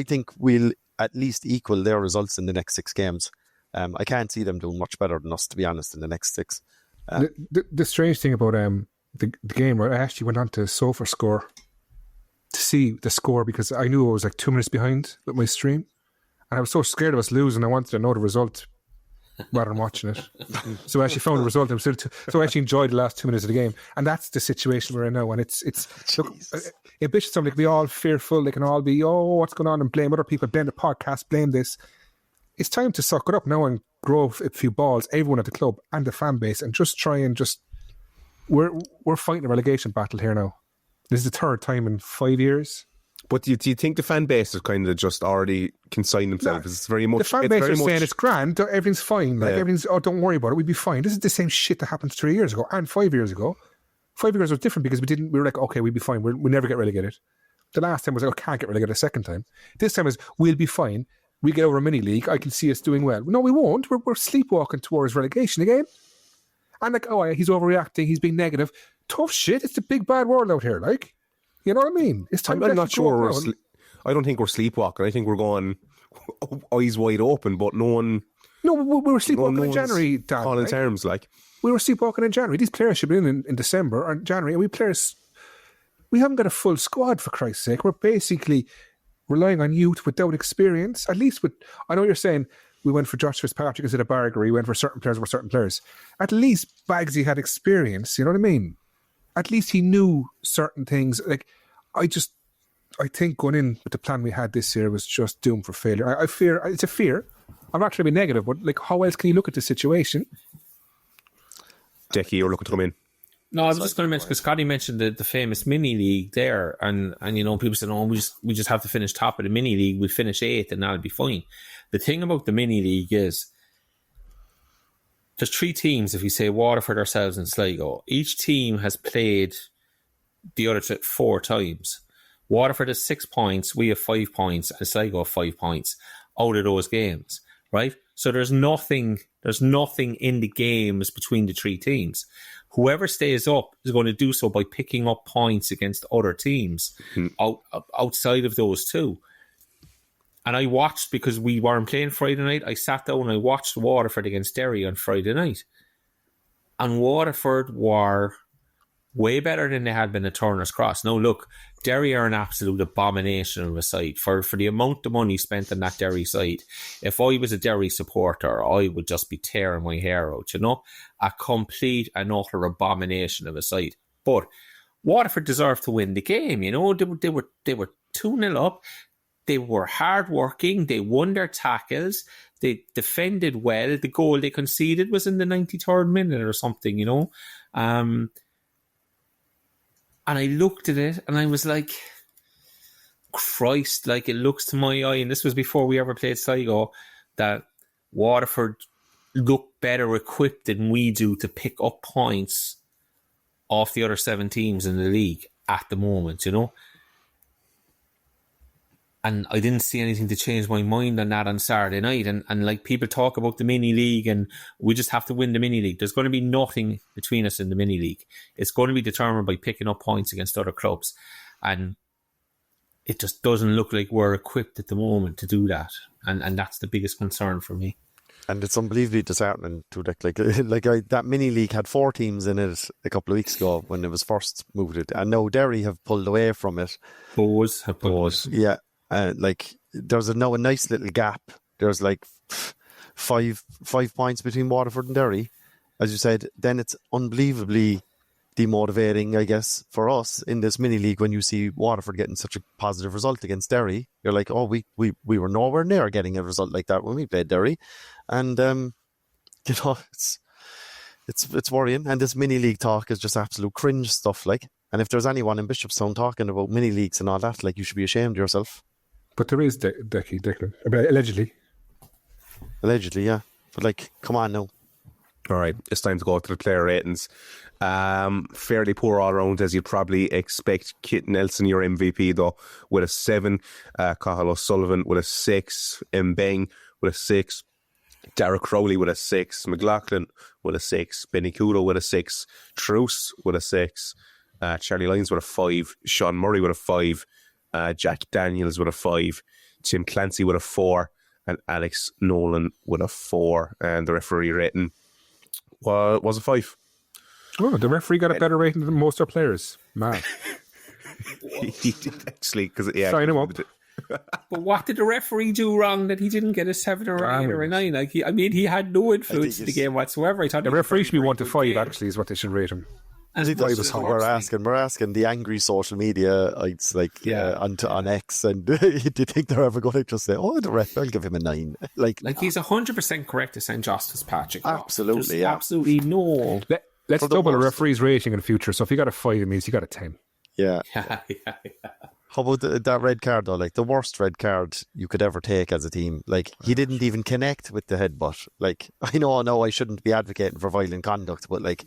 think we'll at least equal their results in the next 6 games. I can't see them doing much better than us, to be honest, in the next 6. The strange thing about the game, I actually went on to SofaScore to see the score because I knew I was 2 minutes behind with my stream, and I was so scared of us losing. I wanted to know the result rather than watching it. So I actually found the result. So I actually enjoyed the last 2 minutes of the game, and that's the situation we're in now. And it's look, in Bishopstown, be all fearful. They can all be, oh, what's going on, and blame other people, blame the podcast, blame this. It's time to suck it up now and grow a few balls, everyone at the club and the fan base, and just try and we're fighting a relegation battle here now. This is the 3rd time in 5 years But do you think the fan base has kind of just already consigned themselves? No, It's very much. The fan base very are much, saying it's grand, everything's fine. Like everything's, don't worry about it, we'll be fine. This is the same shit that happened 3 years ago and 5 years ago. 5 years was different because we were like, okay, we'll be fine. We'll never get relegated. The last time was like, can't get relegated a second time. This time is, we'll be fine. We get over a mini league. I can see us doing well. No, we won't. We're sleepwalking towards relegation again. And like, oh, he's overreacting. He's being negative. Tough shit. It's the big bad world out here. Like, you know what I mean? It's time. I'm not sure. I don't think we're sleepwalking. I think we're going eyes wide open, but no one. No, we were sleepwalking in January, Dan. All in terms, like. We were sleepwalking in January. These players should be in December or January. And we haven't got a full squad, for Christ's sake. We're basically relying on youth without experience. At least I know you're saying we went for Josh Fitzpatrick instead of Barger. We went for certain players over certain players. At least Bagsy had experience. You know what I mean? At least he knew certain things. Like, I think going in with the plan we had this year was just doomed for failure. I fear, it's a fear. I'm not trying to be negative, but like, how else can you look at the situation? Decky, you're looking to come in. No, I was just going to mention, because Scotty mentioned the famous mini league there, and people said, "Oh, we just have to finish top of the mini league. We finish 8th, and that'll be fine." The thing about the mini league is there's 3 teams. If you say Waterford, ourselves, and Sligo, each team has played the other 4 times. Waterford has 6 points, we have 5 points, and Sligo have 5 points out of those games, right? So there's nothing in the games between the 3 teams. Whoever stays up is going to do so by picking up points against other teams outside of those 2. And I watched, because we weren't playing Friday night, I sat down and I watched Waterford against Derry on Friday night. And Waterford were way better than they had been at Turner's Cross. Now, look, Derry are an absolute abomination of a side. For the amount of money spent on that Derry side, if I was a Derry supporter, I would just be tearing my hair out, A complete and utter abomination of a side. But Waterford deserved to win the game, They were 2-0 up. They were hard-working. They won their tackles. They defended well. The goal they conceded was in the 93rd minute or something, And I looked at it and I was like, Christ, like, it looks to my eye, and this was before we ever played Sligo, that Waterford look better equipped than we do to pick up points off the other 7 teams in the league at the moment, And I didn't see anything to change my mind on that on Saturday night. And like, people talk about the mini league and we just have to win the mini league. There's going to be nothing between us in the mini league. It's going to be determined by picking up points against other clubs. And it just doesn't look like we're equipped at the moment to do that. And that's the biggest concern for me. And it's unbelievably disheartening to that mini league had 4 teams in it a couple of weeks ago when it was first moved. And now Derry have pulled away from it. Bows. Yeah. There's now a nice little gap. There's like 5 points between Waterford and Derry, as you said. Then it's unbelievably demotivating, I guess, for us in this mini league when you see Waterford getting such a positive result against Derry. You're like, oh, we were nowhere near getting a result like that when we played Derry, and it's worrying. And this mini league talk is just absolute cringe stuff. Like, and if there's anyone in Bishopstown talking about mini leagues and all that, like, you should be ashamed of yourself. But there is Declan. Allegedly. Allegedly, yeah. But like, come on now. All right, it's time to go to the player ratings. Fairly poor all around, as you'd probably expect. Kit Nelson, your MVP, though, with a 7. Cathal O'Sullivan with a 6. Mbengbag with a 6. Derek Crowley with a 6. McLaughlin with a 6. Benny Kudo with a 6. Truce with a 6. Charlie Lyons with a 5. Sean Murray with a 5. Jack Daniels with a 5. Tim Clancy with a 4. And Alex Nolan with a 4. And the referee rating was a 5. Oh, the referee got a better rating than most of our players. Man. He did, actually. Sign him up. But what did the referee do wrong that he didn't get a 7 or 8 or a 9? Like, he had no influence in the game whatsoever. I thought the referee should be 1 to 5. Actually, is what they should rate him. I think that's what we're asking the angry social media on X, and do you think they're ever going to just say, "Oh, the ref, I'll give him a 9"? Like he's 100% correct to send Justice Patrick. Absolutely, absolutely no. Let's double a referee's rating in the future. So if you got a 5, it means you got a 10. Yeah. How about that red card though? Like the worst red card you could ever take as a team. Like he didn't even connect with the headbutt. Like I know I shouldn't be advocating for violent conduct, but like,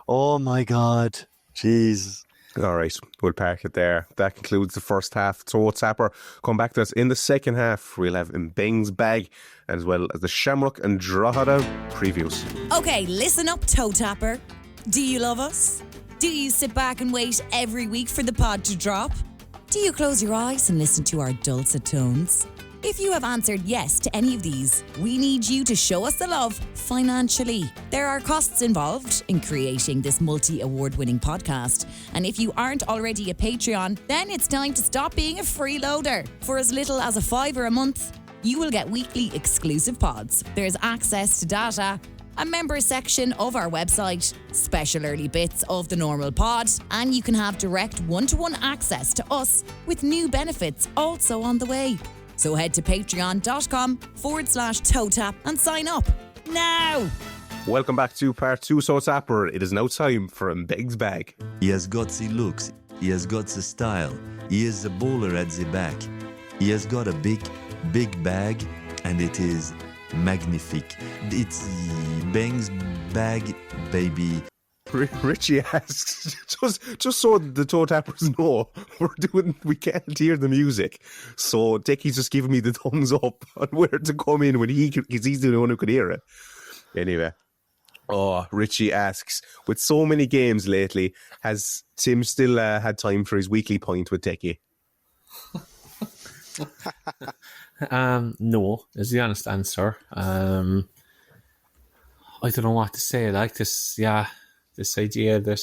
oh my God, jeez. All right, we'll park it there. That concludes the first half. TOTAP come back to us in the second half. We'll have Mbengbag as well as the Shamrock and Drogheda previews. Okay, listen up, toe tapper. Do you love us? Do you sit back and wait every week for the pod to drop? Do you close your eyes and listen to our dulcet tones? If you have answered yes to any of these, we need you to show us the love financially. There are costs involved in creating this multi-award-winning podcast. And if you aren't already a Patreon, then it's time to stop being a freeloader. For as little as $5 a month, you will get weekly exclusive pods. There's access to data, a member section of our website, special early bits of the normal pod, and you can have direct one-to-one access to us with new benefits also on the way. So head to patreon.com/TOTAP and sign up now. Welcome back to part 2 TOTAP. It is now time for Mbengbag. He has gutsy looks, he has gutsy style, he is a bowler at the back. He has got a big bag, and it is magnifique. It's Mbengbag, baby. Richie asks, just so the toe tappers know, we can't hear the music. So Dickie's just giving me the thumbs up on where to come in because he's the one who could hear it. Anyway. Oh, Richie asks, with so many games lately, has Tim still had time for his weekly pint with Dickie? No, is the honest answer. I don't know what to say. Like this idea that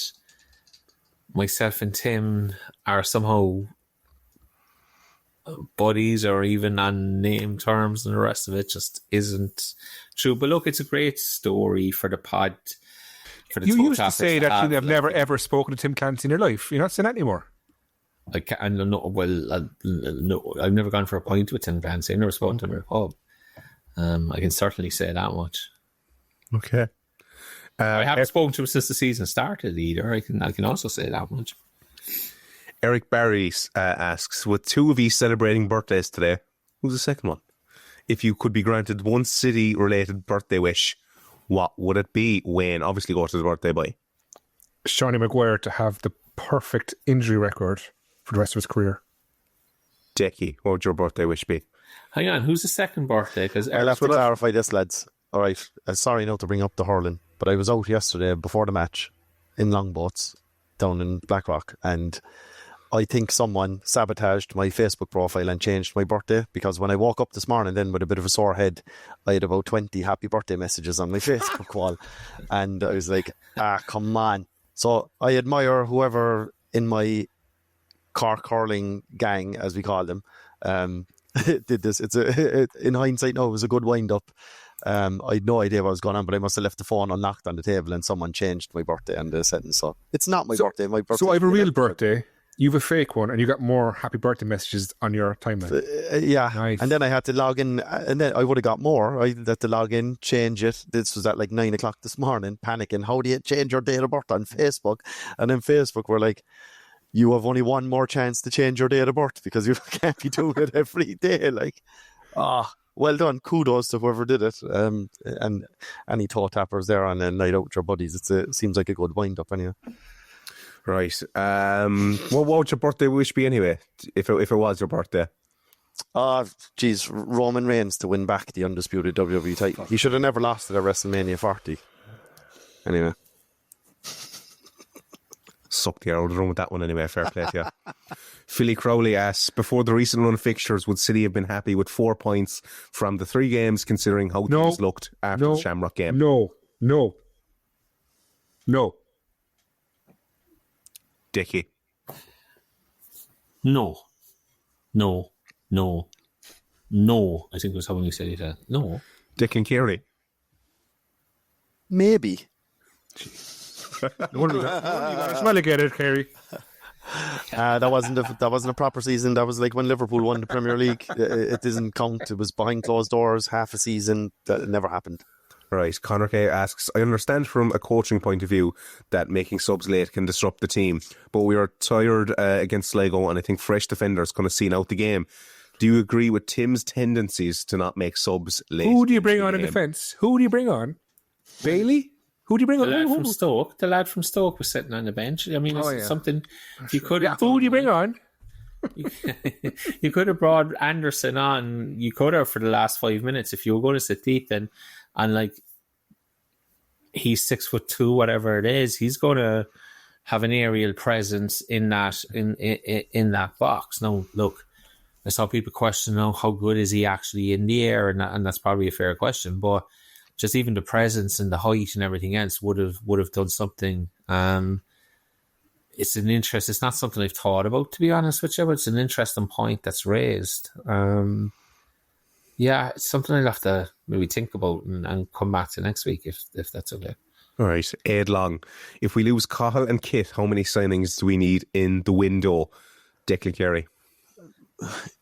myself and Tim are somehow buddies or even on name terms, and the rest of it just isn't true. But look, it's a great story for the pod. For the you used to TOTAP say that you've have, never ever spoken to Tim Clancy in your life. You're not saying that anymore. No, I've never gone for a pint with Tim Clancy. I've never spoken to him in a pub. I can certainly say that much. Okay. I haven't spoken to him since the season started either. I can also say that much. Eric Barry asks, with two of you celebrating birthdays today, who's the second one? If you could be granted one city-related birthday wish, what would it be? Wayne, obviously go to the birthday boy. Seanie Maguire to have the perfect injury record for the rest of his career. Decky, what would your birthday wish be? Hang on, who's the second birthday? Because I'll have to clarify this, lads. All right, sorry not to bring up the hurling, but I was out yesterday before the match in longboats down in Blackrock, and I think someone sabotaged my Facebook profile and changed my birthday, because when I woke up this morning then with a bit of a sore head, I had about 20 happy birthday messages on my Facebook wall, and I was like, come on. So I admire whoever in my Cork hurling gang, as we call them, did this. In hindsight, no, it was a good wind-up. I had no idea what was going on, but I must have left the phone unlocked on the table and someone changed my birthday and the sentence. So it's not my birthday. My birthday. So I have a real birthday. You have a fake one, and you got more happy birthday messages on your timeline. Yeah, nice. And then I had to log in, and then I would have got more. I had to log in, change it. This was at like 9 o'clock this morning, panicking. How do you change your date of birth on Facebook? And then Facebook were like, you have only one more chance to change your date of birth because you can't be doing it every day. Like, well done. Kudos to whoever did it. And any toe tappers there on a night out with your buddies. It seems like a good wind up anyway. Right. What would your birthday wish be anyway, if it was your birthday? Roman Reigns to win back the undisputed WWE title. He should have never lost it at WrestleMania 40. Anyway. Sucked the air out of the room with that one anyway, fair play to you. Philly Crowley asks, before the recent run of fixtures, would City have been happy with 4 points from the 3 games, considering how things looked after the Shamrock game? No. Dickie? No. I think it was how you said it. No. Dick and Kerry? Maybe. Smell again, Kerry. That wasn't a proper season. That was like when Liverpool won the Premier League. It doesn't count. It was behind closed doors, half a season. That never happened. Right. Connor K asks, I understand from a coaching point of view that making subs late can disrupt the team, but we are tired against Sligo, and I think fresh defenders kind of seen out the game. Do you agree with Tim's tendencies to not make subs late? Who do you bring on in defence? Who do you bring on? Bailey? Who do you bring on? The lad from Stoke was sitting on the bench. I mean, it's something you could. Yeah, who do you bring on? You could have brought Anderson on. You could have for the last 5 minutes if you were going to sit Ethan, and like he's 6'2", whatever it is. He's going to have an aerial presence in that in that box. Now, look, I saw people question, how good is he actually in the air, and that's probably a fair question, but just even the presence and the height and everything else would have done something. It's not something I've thought about, to be honest with you, but it's an interesting point that's raised. It's something I'll have to maybe think about and come back to next week if that's okay. All right, Ed Long. If we lose Cahill and Kit, how many signings do we need in the window? Declan Carey.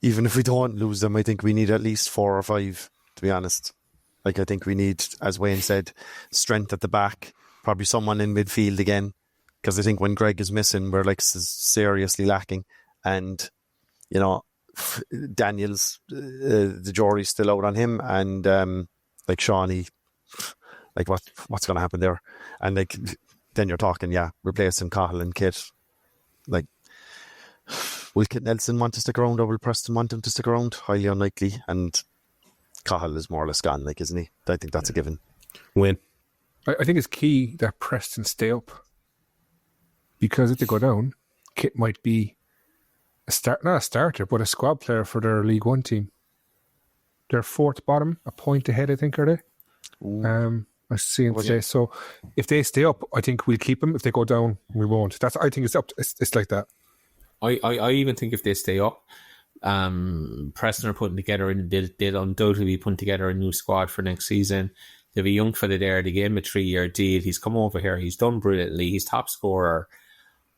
Even if we don't lose them, I think we need at least 4 or 5, to be honest. Like, I think we need, as Wayne said, strength at the back, probably someone in midfield again, because I think when Greg is missing, we're like seriously lacking. And, Daniels, the jury's still out on him, and like Shawnee, like what's going to happen there? And like then you're talking, replacing Cahill and Kit. Like, will Kit Nelson want to stick around, or will Preston want him to stick around? Highly unlikely. And Cahill is more or less gone, like, isn't he? I think that's a given. Win. I think it's key that Preston stay up, because if they go down, Kit might be not a starter, but a squad player for their League One team. They're 4th bottom, a point ahead, I think, are they? I see him today. So if they stay up, I think we'll keep them. If they go down, we won't. I think it's up. It's like that. I even think if they stay up, Preston are putting together, and they'll undoubtedly be putting together a new squad for next season. They've a young fella there. They gave him a 3-year deal. He's come over here. He's done brilliantly. He's top scorer.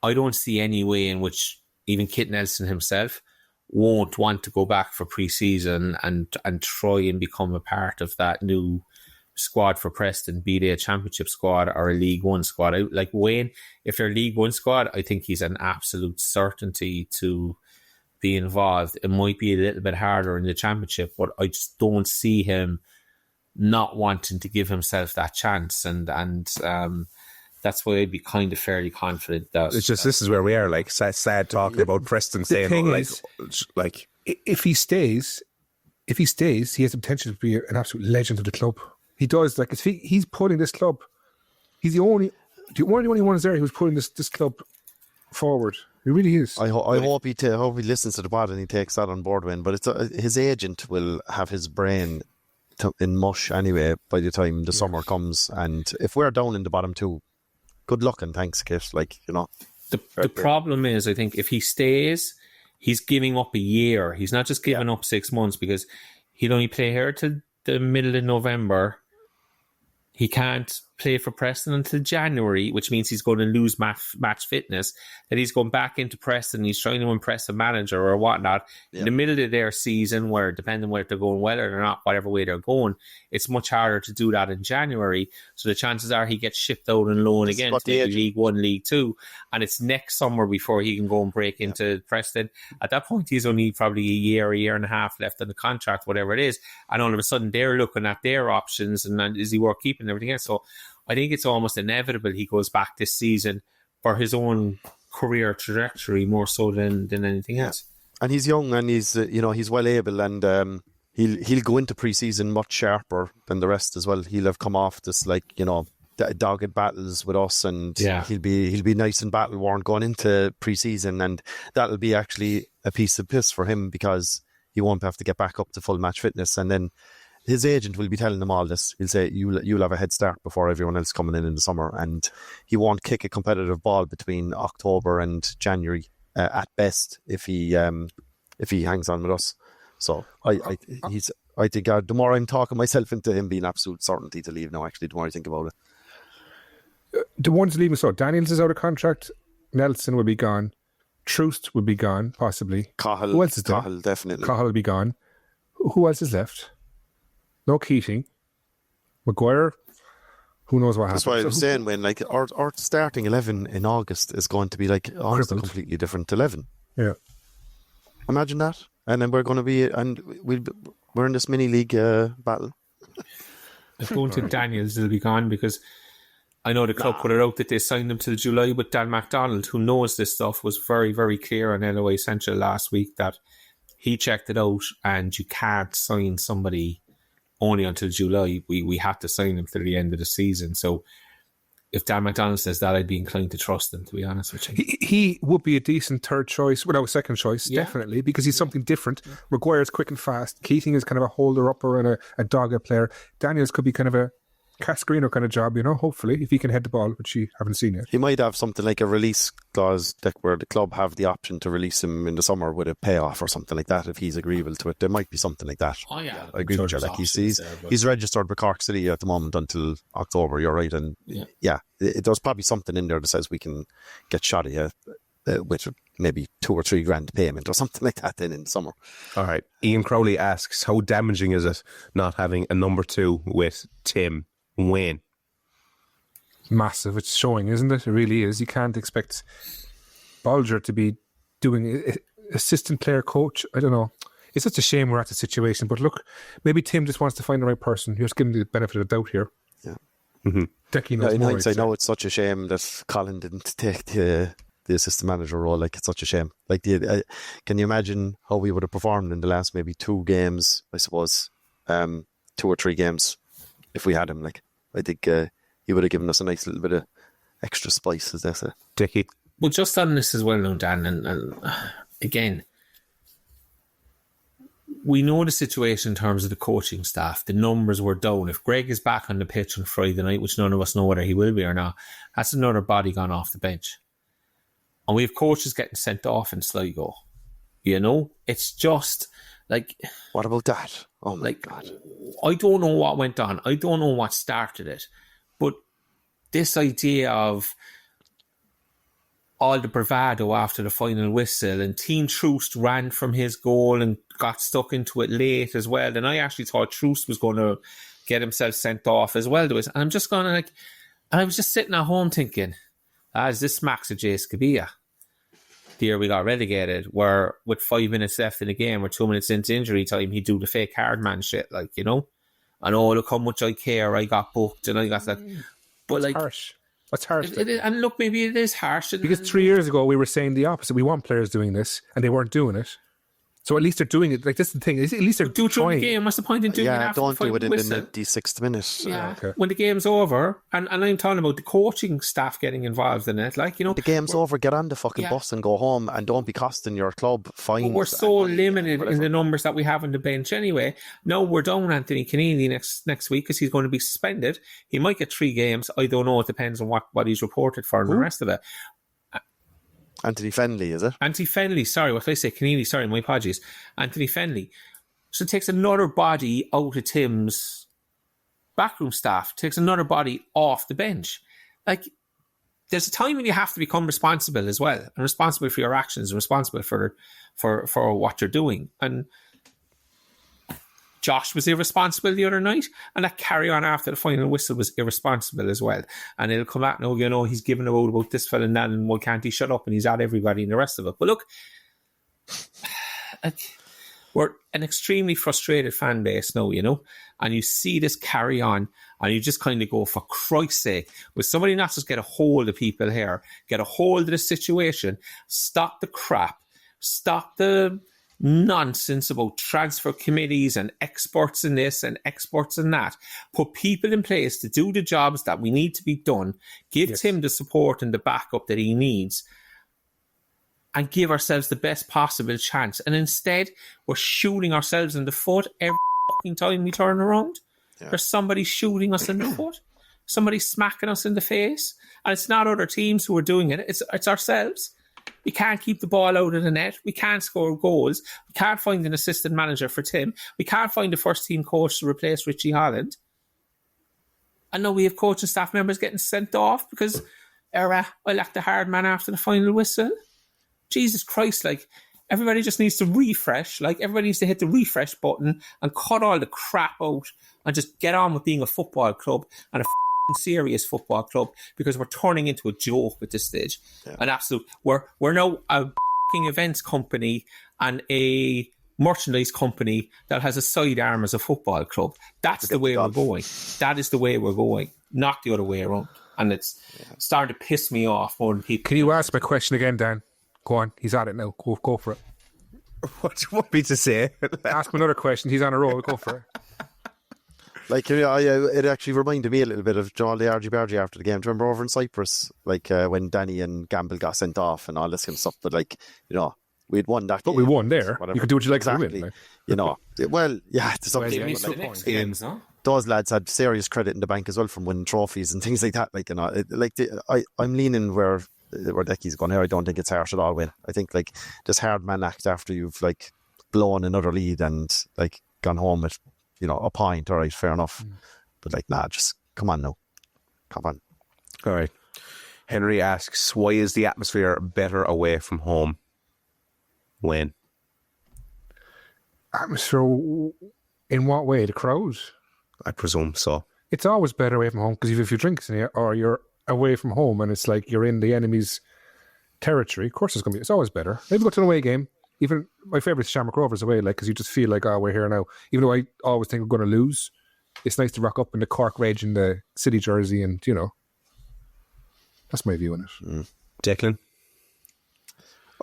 I don't see any way in which even Kit Nelson himself won't want to go back for pre-season and try and become a part of that new squad for Preston, be they a championship squad or a League One squad. Like Wayne, if they're a League One squad, I think he's an absolute certainty to be involved. It might be a little bit harder in the championship, but I just don't see him not wanting to give himself that chance, and that's why I'd be kind of fairly confident that it's just this is where we are, like sad talking about Preston saying, like if he stays, he has the potential to be an absolute legend of the club. He does. Like, he's putting this club. He's one of the only ones there who's putting this club forward. He really is. I hope he listens to the pod and he takes that on board, Wayne. But it's his agent will have his brain in mush anyway by the time the summer comes. And if we're down in the bottom 2, good luck and thanks, Kit. Like, the problem is, I think if he stays, he's giving up a year. He's not just giving up 6 months, because he'll only play here till the middle of November. He can't play for Preston until January, which means he's going to lose match fitness. Then he's going back into Preston. He's trying to impress a manager or whatnot in the middle of their season, where depending whether they're going well or not, whatever way they're going, it's much harder to do that in January. So the chances are he gets shipped out on loan again to League One, League Two, and it's next summer before he can go and break into Preston. At that point, he's only probably a year and a half left on the contract, whatever it is, and all of a sudden they're looking at their options and is he worth keeping and everything else. So I think it's almost inevitable he goes back this season for his own career trajectory more so than anything else. And he's young, and he's he's well able, and he'll go into pre-season much sharper than the rest as well. He'll have come off this dogged battles with us, and he'll be nice and battle worn going into pre-season, and that'll be actually a piece of piss for him, because he won't have to get back up to full match fitness, and then his agent will be telling him all this. He'll say, you'll have a head start before everyone else coming in the summer, and he won't kick a competitive ball between October and January at best if he hangs on with us. So I think the more I'm talking myself into him being absolute certainty to leave now, actually, the more I think about it. The ones leaving, so Daniels is out of contract, Nelson will be gone, Troost will be gone, possibly. Cahill, who else is there? Cahill, definitely. Cahill will be gone. Who else is left? No Keating. Maguire who knows what happens. That's why I was saying, when like our starting 11 in August is going to be like almost a completely different 11. Yeah. Imagine that. And then we're going to be, we're in this mini league battle. I don't think Daniels will be gone, because I know the club put it out that they signed him till July, but Dan MacDonald, who knows this stuff, was very, very clear on LOA Central last week that he checked it out and you can't sign somebody only until July. We have to sign him till the end of the season. So if Dan MacDonald says that, I'd be inclined to trust him, to be honest with you. He would be a decent third choice, second choice, definitely, because he's something different. Maguire's quick and fast. Keating is kind of a holder-upper and a dogged player. Daniels could be kind of a Cascarino kind of job, hopefully, if he can head the ball, which you haven't seen yet. He might have something like a release clause, where the club have the option to release him in the summer with a payoff or something like that, if he's agreeable to it. There might be something like that. Oh, yeah. I agree with you. Like he's registered with Cork City at the moment until October, you're right. And there's probably something in there that says we can get Shoddy with maybe $2 or $3 grand payment or something like that then in the summer. All right. Ian Crowley asks, how damaging is it not having a number 2 with Tim Wayne? Massive. It's showing, isn't it? It really is. You can't expect Bolger to be doing assistant player coach. I don't know. It's such a shame we're at the situation, but look, maybe Tim just wants to find the right person. You're just giving the benefit of the doubt here. Yeah. Mm-hmm. Decky knows in more. hindsight, I know it's such a shame that Colin didn't take the assistant manager role. Like, it's such a shame. Like, can you imagine how we would have performed in the last maybe 2 games, I suppose, 2 or 3 games, if we had him? Like, I think he would have given us a nice little bit of extra spice, as they say. Dickie? Well, just on this as well, no, Dan, and again, we know the situation in terms of the coaching staff. The numbers were down. If Greg is back on the pitch on Friday night, which none of us know whether he will be or not, that's another body gone off the bench. And we have coaches getting sent off in Sligo. It's just like... What about that? Oh my God. I don't know what went on. I don't know what started it. But this idea of all the bravado after the final whistle, and Team Troost ran from his goal and got stuck into it late as well. And I actually thought Troost was going to get himself sent off as well. And I'm just going to and I was just sitting at home thinking, is this smacks of Jay Scabia? The year we got relegated, where with 5 minutes left in the game, or 2 minutes into injury time, he'd do the fake hard man shit, and look how much I care, I got booked, and I got that. But it's harsh. That's harsh. And look, maybe it is harsh. Because 3 years ago, we were saying the opposite. We want players doing this, and they weren't doing it. So at least they're doing it. Like, this is the thing. At least they're do it trying. The game. What's the point in doing it after don't the do it in whistle? the 96th minute. Yeah, when the game's over, and I'm talking about the coaching staff getting involved in it. The game's over, get on the fucking bus and go home, and don't be costing your club fines. But we're so limited in the numbers that we have on the bench anyway. No, we're down Anthony Keneally next week because he's going to be suspended. He might get 3 games. I don't know. It depends on what he's reported for and the rest of it. Anthony Fenley, is it? Anthony Fenley, sorry, what did I say? Keneally, sorry, my apologies. Anthony Fenley. So it takes another body out of Tim's backroom staff, takes another body off the bench. There's a time when you have to become responsible as well, and responsible for your actions, and responsible for what you're doing. And Josh was irresponsible the other night, and that carry on after the final whistle was irresponsible as well. And it'll come out now, he's giving out about this fella and that, and why can't he shut up, and he's at everybody and the rest of it. But look, we're an extremely frustrated fan base now, and you see this carry on, and you just kind of go, for Christ's sake, will somebody not just get a hold of people here, get a hold of the situation, stop the crap, stop the nonsense about transfer committees and experts in this and experts in that. Put people in place to do the jobs that we need to be done. Give Tim the support and the backup that he needs, and give ourselves the best possible chance. And instead, we're shooting ourselves in the foot every fucking time we turn around. Yeah. There's somebody shooting us in the foot, somebody smacking us in the face, and it's not other teams who are doing it. It's ourselves. We can't keep the ball out of the net. We can't score goals. We can't find an assistant manager for Tim. We can't find a first team coach to replace Richie Holland. And now we have coaching staff members getting sent off because I lacked the hard man after the final whistle. Jesus Christ, everybody just needs to refresh. Everybody needs to hit the refresh button and cut all the crap out and just get on with being a football club and a serious football club because we're turning into a joke at this stage. Yeah. An absolute. We're now a events company and a merchandise company that has a sidearm as a football club. That's the way we're going. That is the way we're going, not the other way around. And it's starting to piss me off more than people. Can you ask my question again, Dan? Go on. He's at it now. Go for it. What do you want me to say? Ask him another question. He's on a roll. Go for it. Like, it actually reminded me a little bit of John the argy-bargy after the game. Do you remember over in Cyprus, like when Danny and Gamble got sent off and all this kind of stuff? But like, we'd won that game. But we won there. Whatever. You could do what you like exactly. to win. Like. Well, yeah. They missed the next games, no? Those lads had serious credit in the bank as well from winning trophies and things like that. Like, I'm leaning where Decky's going here. I don't think it's harsh at all, Wayne. I think like this hard man act after you've like blown another lead and like gone home with a point. All right, fair enough. But like, nah, just come on now. Come on. All right. Henry asks, why is the atmosphere better away from home? Wayne? Atmosphere in what way? The crowds? I presume so. It's always better away from home because if you drink or you're away from home and it's like you're in the enemy's territory, of course it's always better. Maybe go to an away game. Even my favourite is Shamrock Rovers away, like, because you just feel like, we're here now. Even though I always think we're going to lose, it's nice to rock up in the Cork Rage in the City jersey, and that's my view on it. Declan?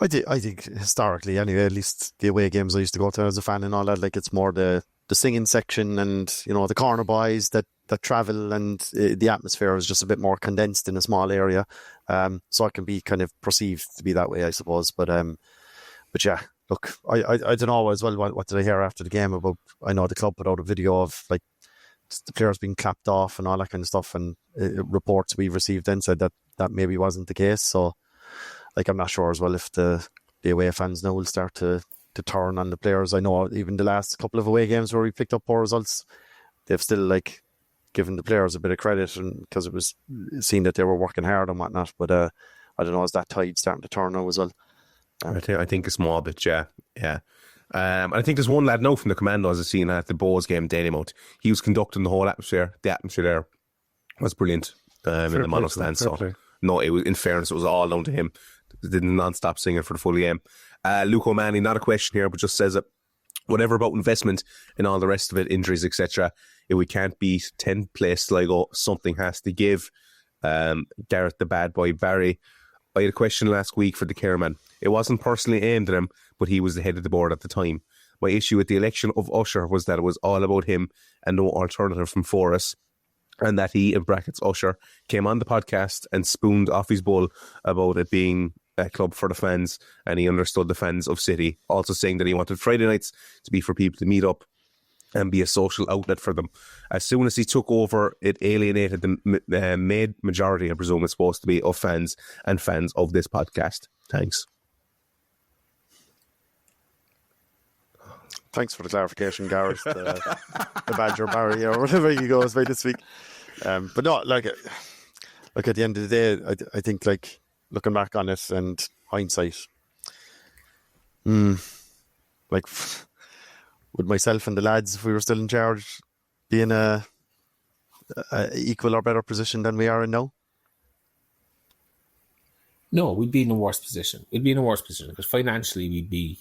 I think historically, anyway, at least the away games I used to go to as a fan and all that, like it's more the singing section and the corner boys that travel, and the atmosphere is just a bit more condensed in a small area, so it can be kind of perceived to be that way, I suppose. But yeah, look, I don't know as well what did I hear after the game about. I know the club put out a video of like the players being clapped off and all that kind of stuff, and reports we received then said that maybe wasn't the case. So like, I'm not sure as well if the away fans now will start to turn on the players. I know even the last couple of away games where we picked up poor results, they've still like given the players a bit of credit, and because it was seen that they were working hard and whatnot. But I don't know, is that tide starting to turn now as well? I think a small bit, yeah. I think there's one lad now from the Commandos I've seen at the Bows game, Dalymount. He was conducting the whole atmosphere. The atmosphere there was brilliant in the mono stand. So, no, it was, in fairness, it was all down to him. They did non-stop singing for the full game. Luke O'Malley, not a question here, but just says that whatever about investment and all the rest of it, injuries, etc., if we can't beat 10th place Sligo, something has to give. Gareth the Bad Boy Barry, I had a question last week for the chairman. It wasn't personally aimed at him, but he was the head of the board at the time. My issue with the election of Usher was that it was all about him and no alternative from Forrest, and that he, in brackets Usher, came on the podcast and spooned off his bull about it being a club for the fans, and he understood the fans of City, also saying that he wanted Friday nights to be for people to meet up and be a social outlet for them. As soon as he took over, it alienated the main majority, I presume it's supposed to be, of fans and fans of this podcast. Thanks. Thanks for the clarification, Gareth, the Badger Barry, or whatever he goes by this week. But no, like at the end of the day, I think, like, looking back on it and hindsight, like, would myself and the lads, if we were still in charge, be in a equal or better position than we are in now? No, we'd be in a worse position. We'd be in a worse position because financially we'd be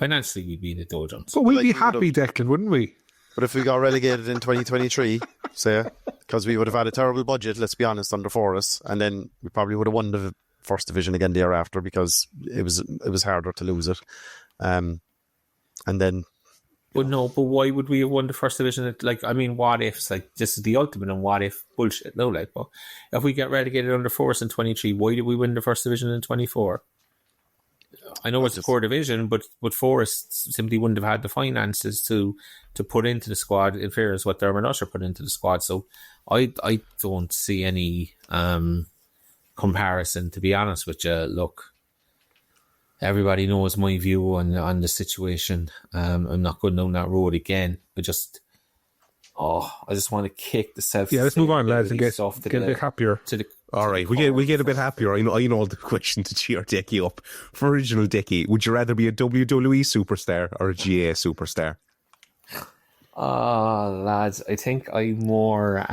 in the doldrums. But we'd be happy, Declan, wouldn't we? But if we got relegated in 2023, say, because we would have had a terrible budget, let's be honest, under Forrest, and then we probably would have won the first division again the year after because it was harder to lose it. And then... But no, but why would we have won the first division? Like, I mean, what ifs? Like, this is the ultimate and what if bullshit. No, like, but if we get relegated under Forrest in 23, why did we win the first division in 24? I know it's a core division, but Forrest simply wouldn't have had the finances to put into the squad, in fairness, what Dermot Usher put into the squad. So I don't see any comparison, to be honest with you. Look, everybody knows my view on the situation. I'm not going down that road again. I just want to kick the self. Yeah, let's move on, lads, and get a bit happier. All right, we get a bit happier. I know the question to cheer Dickie up. For original Dickie, would you rather be a WWE superstar or a GA superstar? Lads, I think I'm more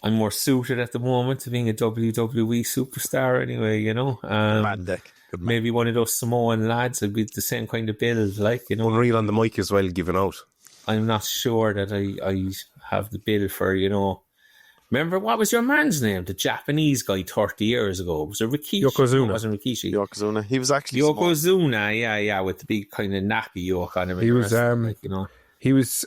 I'm more suited at the moment to being a WWE superstar anyway, you know. Man, Dick. Good man. Maybe one of those Samoan lads would be the same kind of build, like, you know. Unreal on the mic as well, giving out. I'm not sure that I have the build for, you know. Remember, what was your man's name? The Japanese guy 30 years ago. Was it Rikishi? Yokozuna. No, it wasn't Rikishi. Yokozuna. He was actually Yokozuna, yeah, with the big kind of nappy yoke on him. He was, like, you know. He was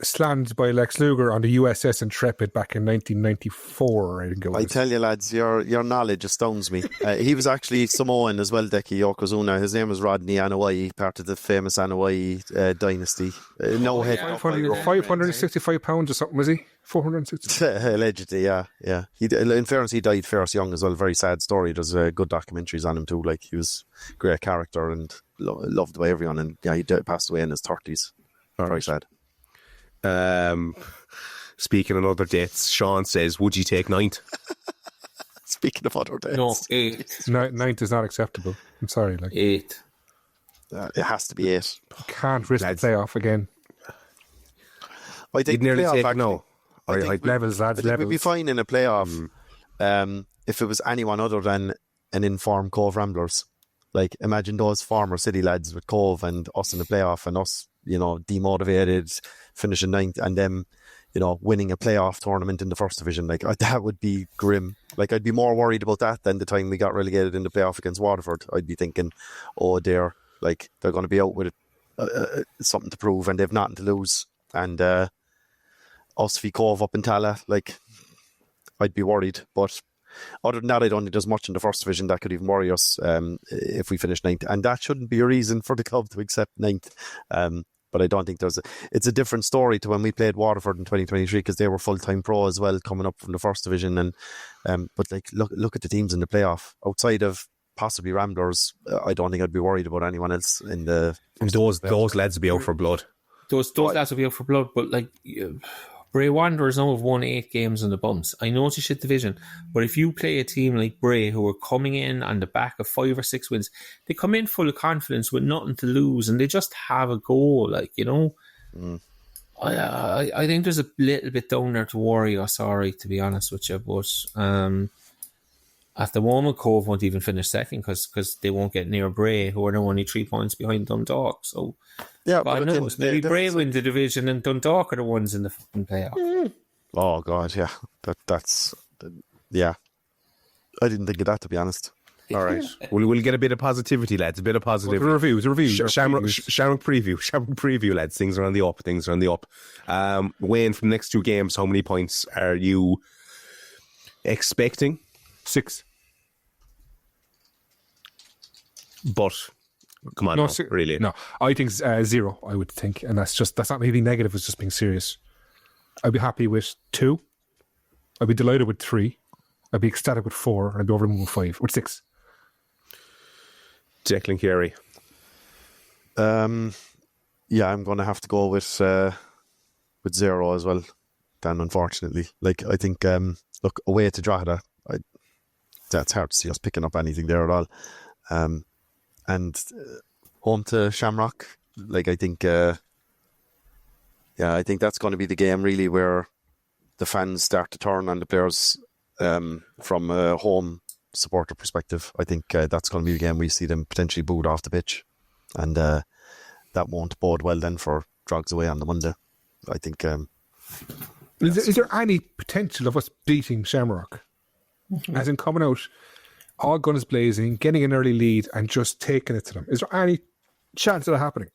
slammed by Lex Luger on the USS Intrepid back in 1994, I think it was. I tell you, lads, your knowledge astounds me. He was actually Samoan as well, Deki Yokozuna. His name was Rodney Anawai, part of the famous Anawai dynasty. No head. 565 pounds or something, was he? 460? Allegedly, yeah. In fairness, he died fairly young as well. Very sad story. There's good documentaries on him too. Like, he was a great character and loved by everyone. And yeah, he passed away in his 30s. Very sad. Speaking of other dates, Sean says, would you take 9th? Speaking of other dates. No, 8. 9th is not acceptable. I'm sorry. 8. It has to be 8. Can't risk the playoff again. I think you'd nearly playoff, take no. Levels, lads, levels. We'd be fine in a playoff if it was anyone other than an informed Cove Ramblers. Like, imagine those former City lads with Cove and us in the playoff and us, you know, demotivated, finishing 9th, and them, you know, winning a playoff tournament in the first division. Like, that would be grim. Like, I'd be more worried about that than the time we got relegated in the playoff against Waterford. I'd be thinking, oh dear, like, they're going to be out with something to prove and they've nothing to lose. And us v Cove up in Tala, like, I'd be worried. But other than that, I don't think there's much in the first division that could even worry us if we finish 9th. And that shouldn't be a reason for the club to accept 9th. But I don't think it's a different story to when we played Waterford in 2023, because they were full-time pro as well, coming up from the first division. And but like, look at the teams in the playoff. Outside of possibly Ramblers, I don't think I'd be worried about anyone else in the... Those lads would be out for blood. Those lads would be out for blood, but like... Bray Wanderers now have won 8 games in the bumps. I know it's a shit division, but if you play a team like Bray, who are coming in on the back of 5 or 6 wins, they come in full of confidence with nothing to lose, and they just have a goal, like, you know. I think there's a little bit down there to worry us, sorry, to be honest with you, but at the moment, Cove won't even finish second because they won't get near Bray, who are now only 3 points behind Dundalk. So, yeah, but knows, maybe Bray win the division and Dundalk are the ones in the fucking playoff. Oh God, yeah, that's yeah. I didn't think of that, to be honest. All right, we'll get a bit of positivity, lads. A bit of positive reviews. Shamrock preview, lads. Things are on the up. Wayne, from the next 2 games, how many points are you expecting? 6. But come on, really? No, I think 0. I would think, and that's not anything negative. It's just being serious. I'd be happy with 2. I'd be delighted with 3. I'd be ecstatic with 4, and I'd be over the moon with 5. With 6. Declan Carey. Yeah, I'm going to have to go with 0 as well. Dan, unfortunately, like, I think look, away to Drogheda, that's hard to see us picking up anything there at all. And home to Shamrock, like, I think, I think that's going to be the game really where the fans start to turn on the players from a home supporter perspective. I think that's going to be the game we see them potentially booed off the pitch, and that won't bode well then for Drogs away on the Monday. I think. Is there any potential of us beating Shamrock? As in coming out, all guns blazing, getting an early lead and just taking it to them? Is there any chance of that happening?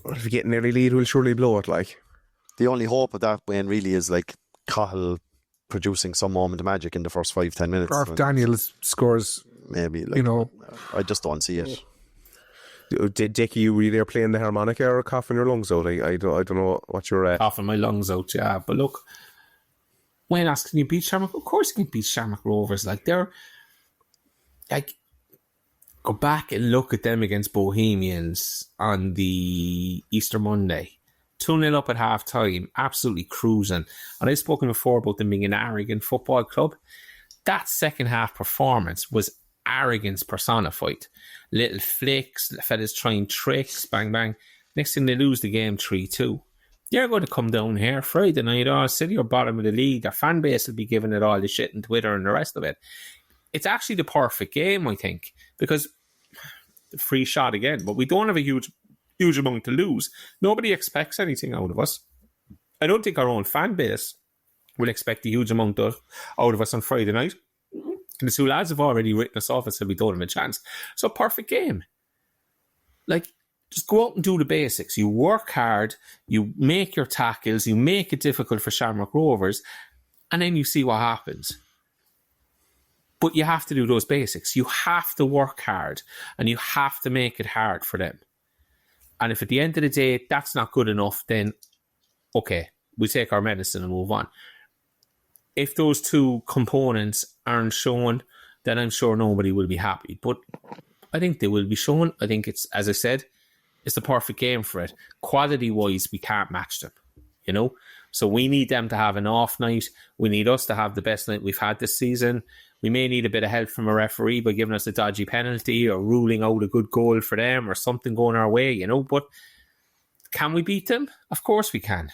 Well, if we get an early lead, we'll surely blow it, like. The only hope of that, Wayne, really is like Cahill producing some moment of magic in the first 5-10 minutes. Or if Daniels scores, maybe, like, you know. I just don't see it. Dickie, were you there playing the harmonica or coughing your lungs out? I don't know what you're... Coughing my lungs out, yeah. But look, Wayne asked, can you beat Shamrock? Of course you can beat Shamrock Rovers. Like, they're... Like, go back and look at them against Bohemians on the Easter Monday. 2-0 up at half-time, absolutely cruising. And I've spoken before about them being an arrogant football club. That second half performance was arrogance personified. Little flicks, fellas trying tricks, bang, bang. Next thing, they lose the game 3-2. They're going to come down here Friday night, City or bottom of the league. Their fan base will be giving it all the shit on Twitter and the rest of it. It's actually the perfect game, I think, because the free shot again, but we don't have a huge amount to lose. Nobody expects anything out of us. I don't think our own fan base will expect a huge amount out of us on Friday night. And the two lads have already written us off and said we don't have a chance. So perfect game. Like, just go out and do the basics. You work hard, you make your tackles, you make it difficult for Shamrock Rovers, and then you see what happens. But you have to do those basics. You have to work hard, and you have to make it hard for them. And if at the end of the day that's not good enough, then okay, we take our medicine and move on. If those two components aren't shown, then I'm sure nobody will be happy. But I think they will be shown. I think it's, as I said, it's the perfect game for it. Quality-wise, we can't match them, you know? So we need them to have an off night. We need us to have the best night we've had this season. We may need a bit of help from a referee by giving us a dodgy penalty or ruling out a good goal for them or something going our way, you know? But can we beat them? Of course we can.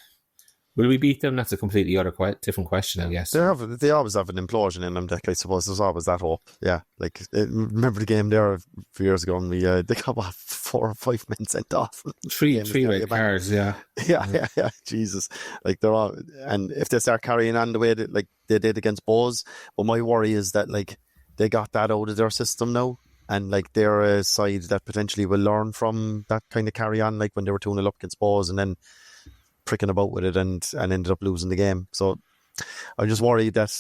Will we beat them? That's a completely different question, I guess. They always have an implosion in them, Dick, I suppose. There's always that hope. Yeah, like, remember the game there a few years ago, and they got 4 or 5 men sent off. Three red cards, yeah. Yeah, Jesus. Like, they're all, and if they start carrying on the way that, like, they did against Bowes, but my worry is that, like, they got that out of their system now, and, like, they're a side that potentially will learn from that kind of carry on, like when they were 2-0 up against Bowes, and then pricking about with it and ended up losing the game. So I'm just worried that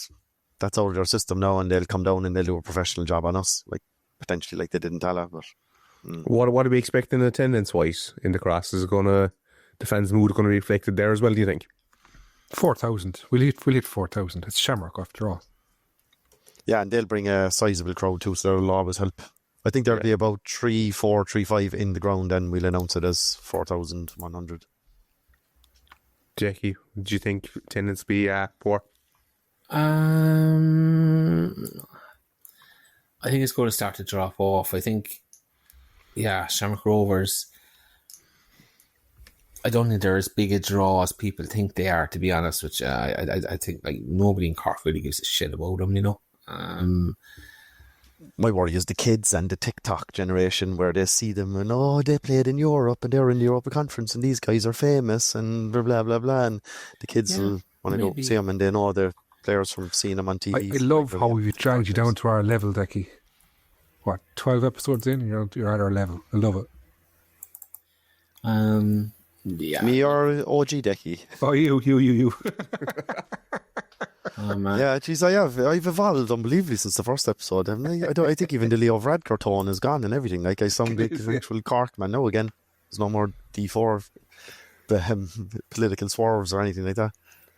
that's out of their system now, and they'll come down and they'll do a professional job on us, like potentially like they did in Tala. But What are we expecting attendance-wise in the Cross? Is the fans' mood going to be reflected there as well, do you think? 4,000. We'll hit 4,000. It's Shamrock after all. Yeah, and they'll bring a sizable crowd too, so that'll always help. I think there'll be about 3,500 in the ground, and we'll announce it as 4,100. Jackie, do you think attendance will be poor? I think it's going to start to drop off. I think, Shamrock Rovers, I don't think they're as big a draw as people think they are, to be honest with you. I think like nobody in Cork really gives a shit about them, you know. My worry is the kids and the TikTok generation, where they see them and they played in Europe and they're in the Europa Conference and these guys are famous and blah blah blah, and the kids will want to go see them and they know they're players from seeing them on TV. I love how we've dragged you down to our level, Decky. What, 12 episodes in? You're at our level. I love it. Me or OG Decky? Oh, you. Oh, man. Yeah, geez, I've evolved unbelievably since the first episode. I think even the Leo Varadkar tone is gone and everything. Like, I sound like an actual Cork man now again. There's no more D4 political swerves or anything like that.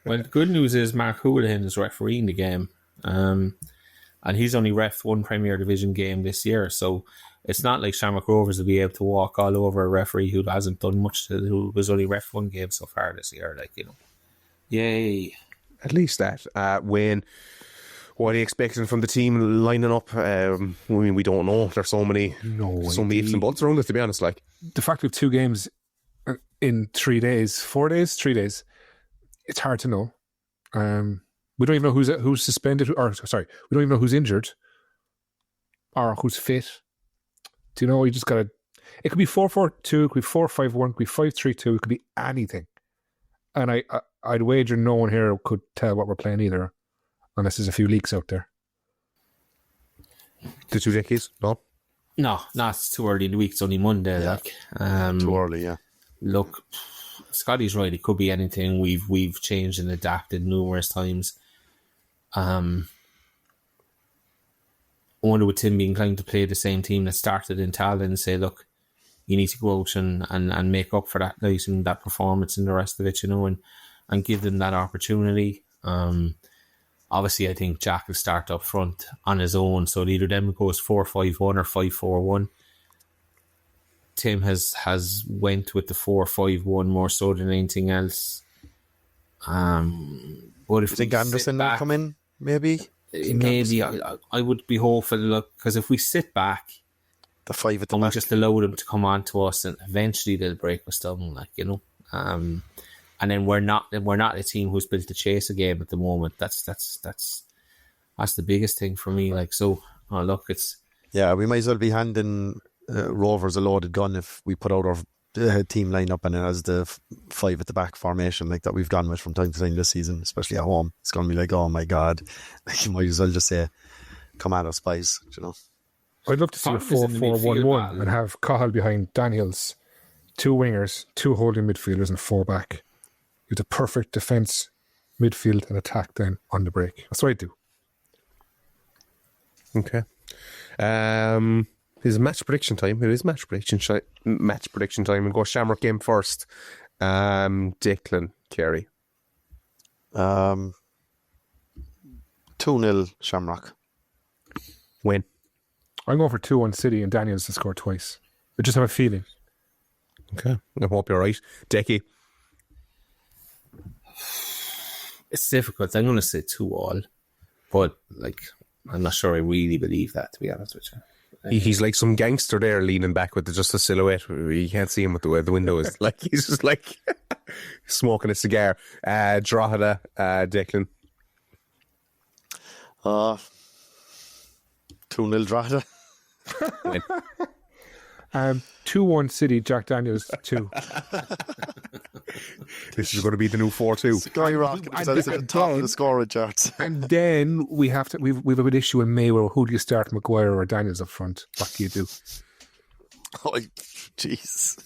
Well, the good news is Mark Houlihan is refereeing the game. And he's only reffed one Premier Division game this year. So it's not like Shamrock Rovers will be able to walk all over a referee who hasn't done much, who was only reffed one game so far this year. Like, you know. Yay. At least that. Wayne, what are you expecting from the team lining up? I mean, we don't know. There's so many ifs and buts around it, to be honest. Like, the fact we have 2 games in 3 days, 4 days, 3 days, it's hard to know. We don't even know who's suspended, we don't even know who's injured or who's fit. Do you know? You just gotta. It could be 4-4-2, it could be 4-5-1, it could be 5-3-2, it could be anything. And I'd wager no one here could tell what we're playing either, unless there's a few leaks out there. The 2 decades? No? No, it's too early in the week. It's only Monday. Yeah. Too early, yeah. Look, Scotty's right. It could be anything. We've changed and adapted numerous times. I wonder would Tim be inclined to play the same team that started in Tala and say, look, you need to go out and make up for that night and that performance and the rest of it, you know, and give them that opportunity. Obviously, I think Jack will start up front on his own, so either them goes 4-5-1 or 5-4-1. Tim has went with the 4-5-1 more so than anything else. But if you think Anderson will come in, maybe? Maybe. I would be hopeful, because if we sit back, the 5 at the and back, we just allow them to come on to us, and eventually they'll break us down, like, you know. And then we're not a team who's built to chase a game at the moment. That's the biggest thing for me. Like, so, look, it's... Yeah, we might as well be handing Rovers a loaded gun if we put out our team lineup and it has the 5 at the back formation like that we've gone with from time to time this season, especially at home. It's going to be like, oh my God. Like, you might as well just say, come at us, boys, you know. I'd love to see a 4-4-1-1 and have Cahill behind Daniels, 2 wingers, 2 holding midfielders and 4 back. With a perfect defence, midfield and attack then on the break. That's what I do. Okay. It's match prediction time. It is match prediction time. We'll go Shamrock game first. Declan, Kerry. 2-0 Shamrock. Win. I'm going for 2-1 City and Daniels to score twice. I just have a feeling. Okay. I hope you're right. Decky. It's difficult. I'm going to say 2-2, but like, I'm not sure I really believe that, to be honest with you. He's like some gangster there leaning back with just a silhouette. You can't see him with the way the window is. Like, he's just like smoking a cigar. Drogheda, Declan. 2-0 Drogheda. 2-1 City, Jack Daniels 2. This is going to be the new 4-2. Skyrocket ourselves at the top of the scoring charts. And then we've an issue in May where who do you start, Maguire or Daniels up front? What do you do? Oh, jeez.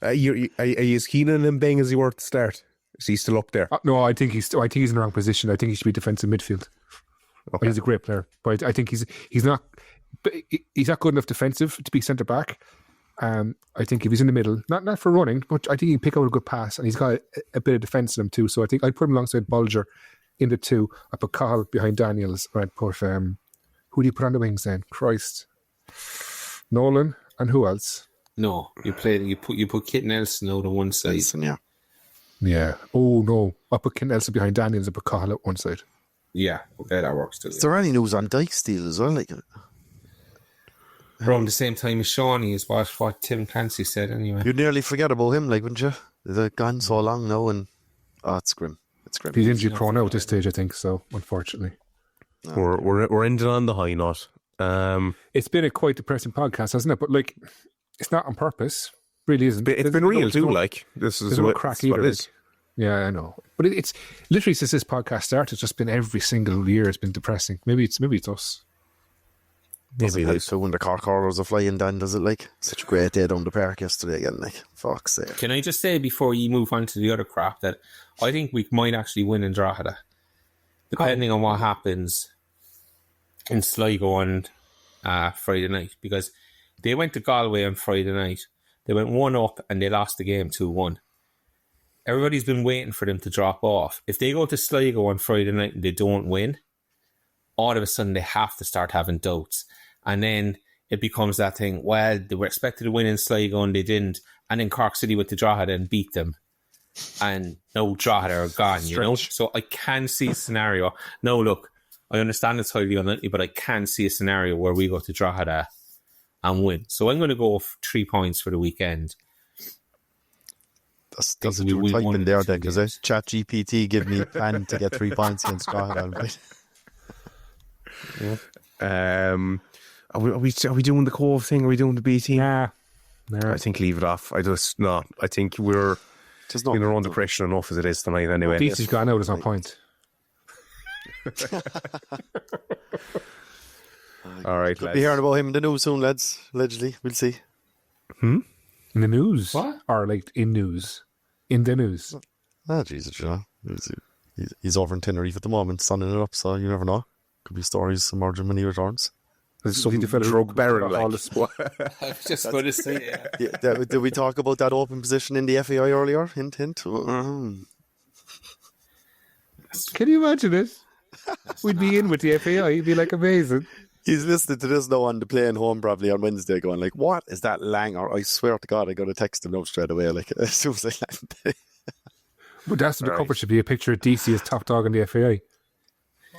Are you as keen on Mbengbag as he were at the start? Is he still up there? No, I think he's in the wrong position. I think he should be defensive midfield. Okay. He's a great player, but I think he's not good enough defensive to be centre back. I think if he's in the middle, not for running, but I think he can pick out a good pass, and he's got a bit of defence in him too. So I think I'd put him alongside Bulger in the 2. I put Cahill behind Daniels, or I'd put who do you put on the wings then? Christ, Nolan, and who else? No, you put Kit Nelson out on one side. Nelson, yeah. Yeah. Oh no, I put Kit Nelson behind Daniels. I put Cahill at one side. Yeah, okay, that works too. Is there any news on Dyke's deal as well? Like, around the same time as Shawnee is what Tim Clancy said anyway. you'd nearly forget about him, like, wouldn't you? They've gone so long now, and it's grim. It's grim. He's injury prone out at this stage, I think. So unfortunately, We're ending on the high note. it's been a quite depressing podcast, hasn't it? But like, it's not on purpose. Really isn't. It's been real too. Like, this is no what crack what either. it is. Yeah, I know. But it's literally since this podcast started, it's just been every single year. It's been depressing. Maybe it's us. Doesn't help to when the Cork Hurlers are flying down, does it? Like, such a great day down the park yesterday again. Like, fuck's sake. Can I just say before you move on to the other crap that I think we might actually win in Drogheda, depending on what happens in Sligo on Friday night, because they went to Galway on Friday night. They went 1-up and they lost the game 2-1. Everybody's been waiting for them to drop off. If they go to Sligo on Friday night and they don't win, all of a sudden they have to start having doubts. And then it becomes that thing, well, they were expected to win in Sligo and they didn't. And then Cork City went to Drogheda and beat them. And no, Drogheda are gone, you know? So I can see a scenario. No, look, I understand it's highly unlikely, but I can see a scenario where we go to Drogheda and win. So I'm going to go 3 points for the weekend. That's what you were typing there then, because ChatGPT give me a plan to get 3 points against Drogheda. Are we doing the Cove thing? Are we doing the B team? Yeah. I think leave it off. I think we're in our own depression enough as it is tonight anyway. Deasy's gone out, there's no point. All right, Could be hearing about him in the news soon, lads. Allegedly, we'll see. In the news? What? Or like in news? In the news? Ah, Jesus, you know. He's over in Tenerife at the moment, sunning it up, so you never know. Could be stories emerging when he returns. There's something drug baron, like. all the sport. I was just going to say, Did we talk about that open position in the FAI earlier? Hint, hint. Can you imagine it? We'd be in with the FAI. It'd be like amazing. He's listening to this now on the plane home probably on Wednesday going like, what is that Langer? I swear to God, I got to text him now straight away. Like, as soon as I land. But that's what the cover should be, a picture of Deasy as top dog in the FAI.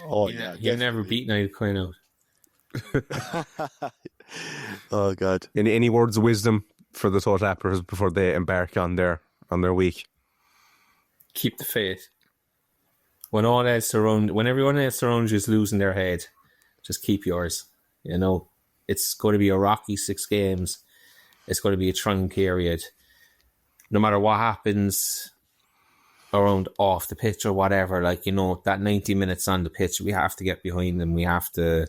Oh, You'll never beat Niall Quinn out. Oh, God. Any words of wisdom for the TOTAPers before they embark on their week? keep the faith. When everyone else around you is losing their head, just keep yours. You know, it's going to be a rocky 6 games. It's going to be a trying period. No matter what happens around off the pitch or whatever, like, you know, that 90 minutes on the pitch, we have to get behind them. We have to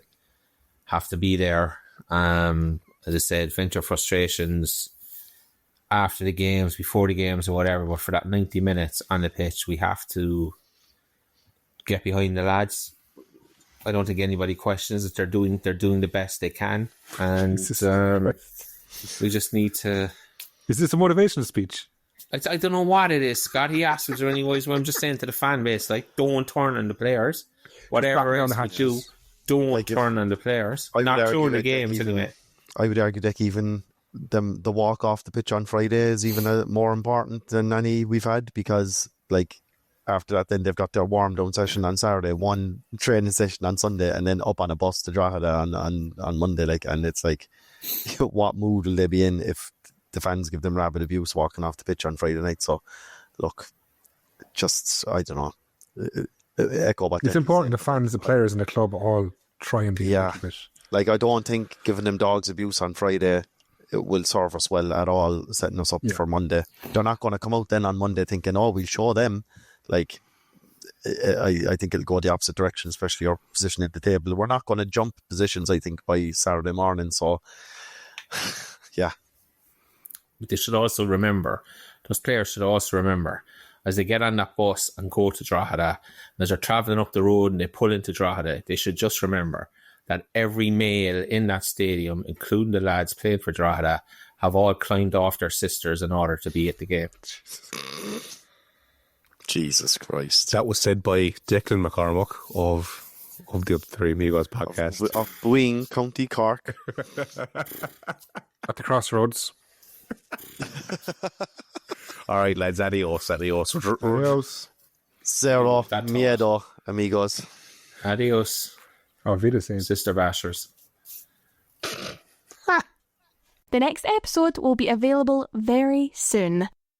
be there. As I said, vent our frustrations after the games, before the games or whatever, but for that 90 minutes on the pitch, we have to get behind the lads. I don't think anybody questions that they're doing the best they can, and we just need to. Is this a motivational speech? I don't know what it is, Scott. He asked us any ways. Well, I'm just saying to the fan base, like, don't turn on the players. Whatever else you do, don't turn on the players. Not during the games, anyway. I would argue that even the walk off the pitch on Friday is even more important than any we've had, because, like, after that, then they've got their warm down session on Saturday, one training session on Sunday, and then up on a bus to Drogheda on Monday. Like, and it's like, what mood will they be in if the fans give them rabid abuse walking off the pitch on Friday night? So, look, just, I don't know. Echo what it's important the fans, the players, and the club all try and be a bit. Like, I don't think giving them dogs abuse on Friday, it will serve us well at all, setting us up for Monday. They're not going to come out then on Monday thinking, oh, we'll show them. Like, I think it'll go the opposite direction, especially our position at the table. We're not going to jump positions, I think, by Saturday morning. So, yeah. But they should also remember, those players should also remember, as they get on that bus and go to Drogheda, and as they're travelling up the road and they pull into Drogheda, they should just remember that every male in that stadium, including the lads playing for Drogheda, have all climbed off their sisters in order to be at the game. Jesus Christ. That was said by Declan McCormack of the Other Three Amigos podcast. Of Boyne, County Cork. At the crossroads. All right, lads. Adios. Adios. Zero miedo, amigos. Adios. Auf Wiedersehen. Sister Bashers. The next episode will be available very soon.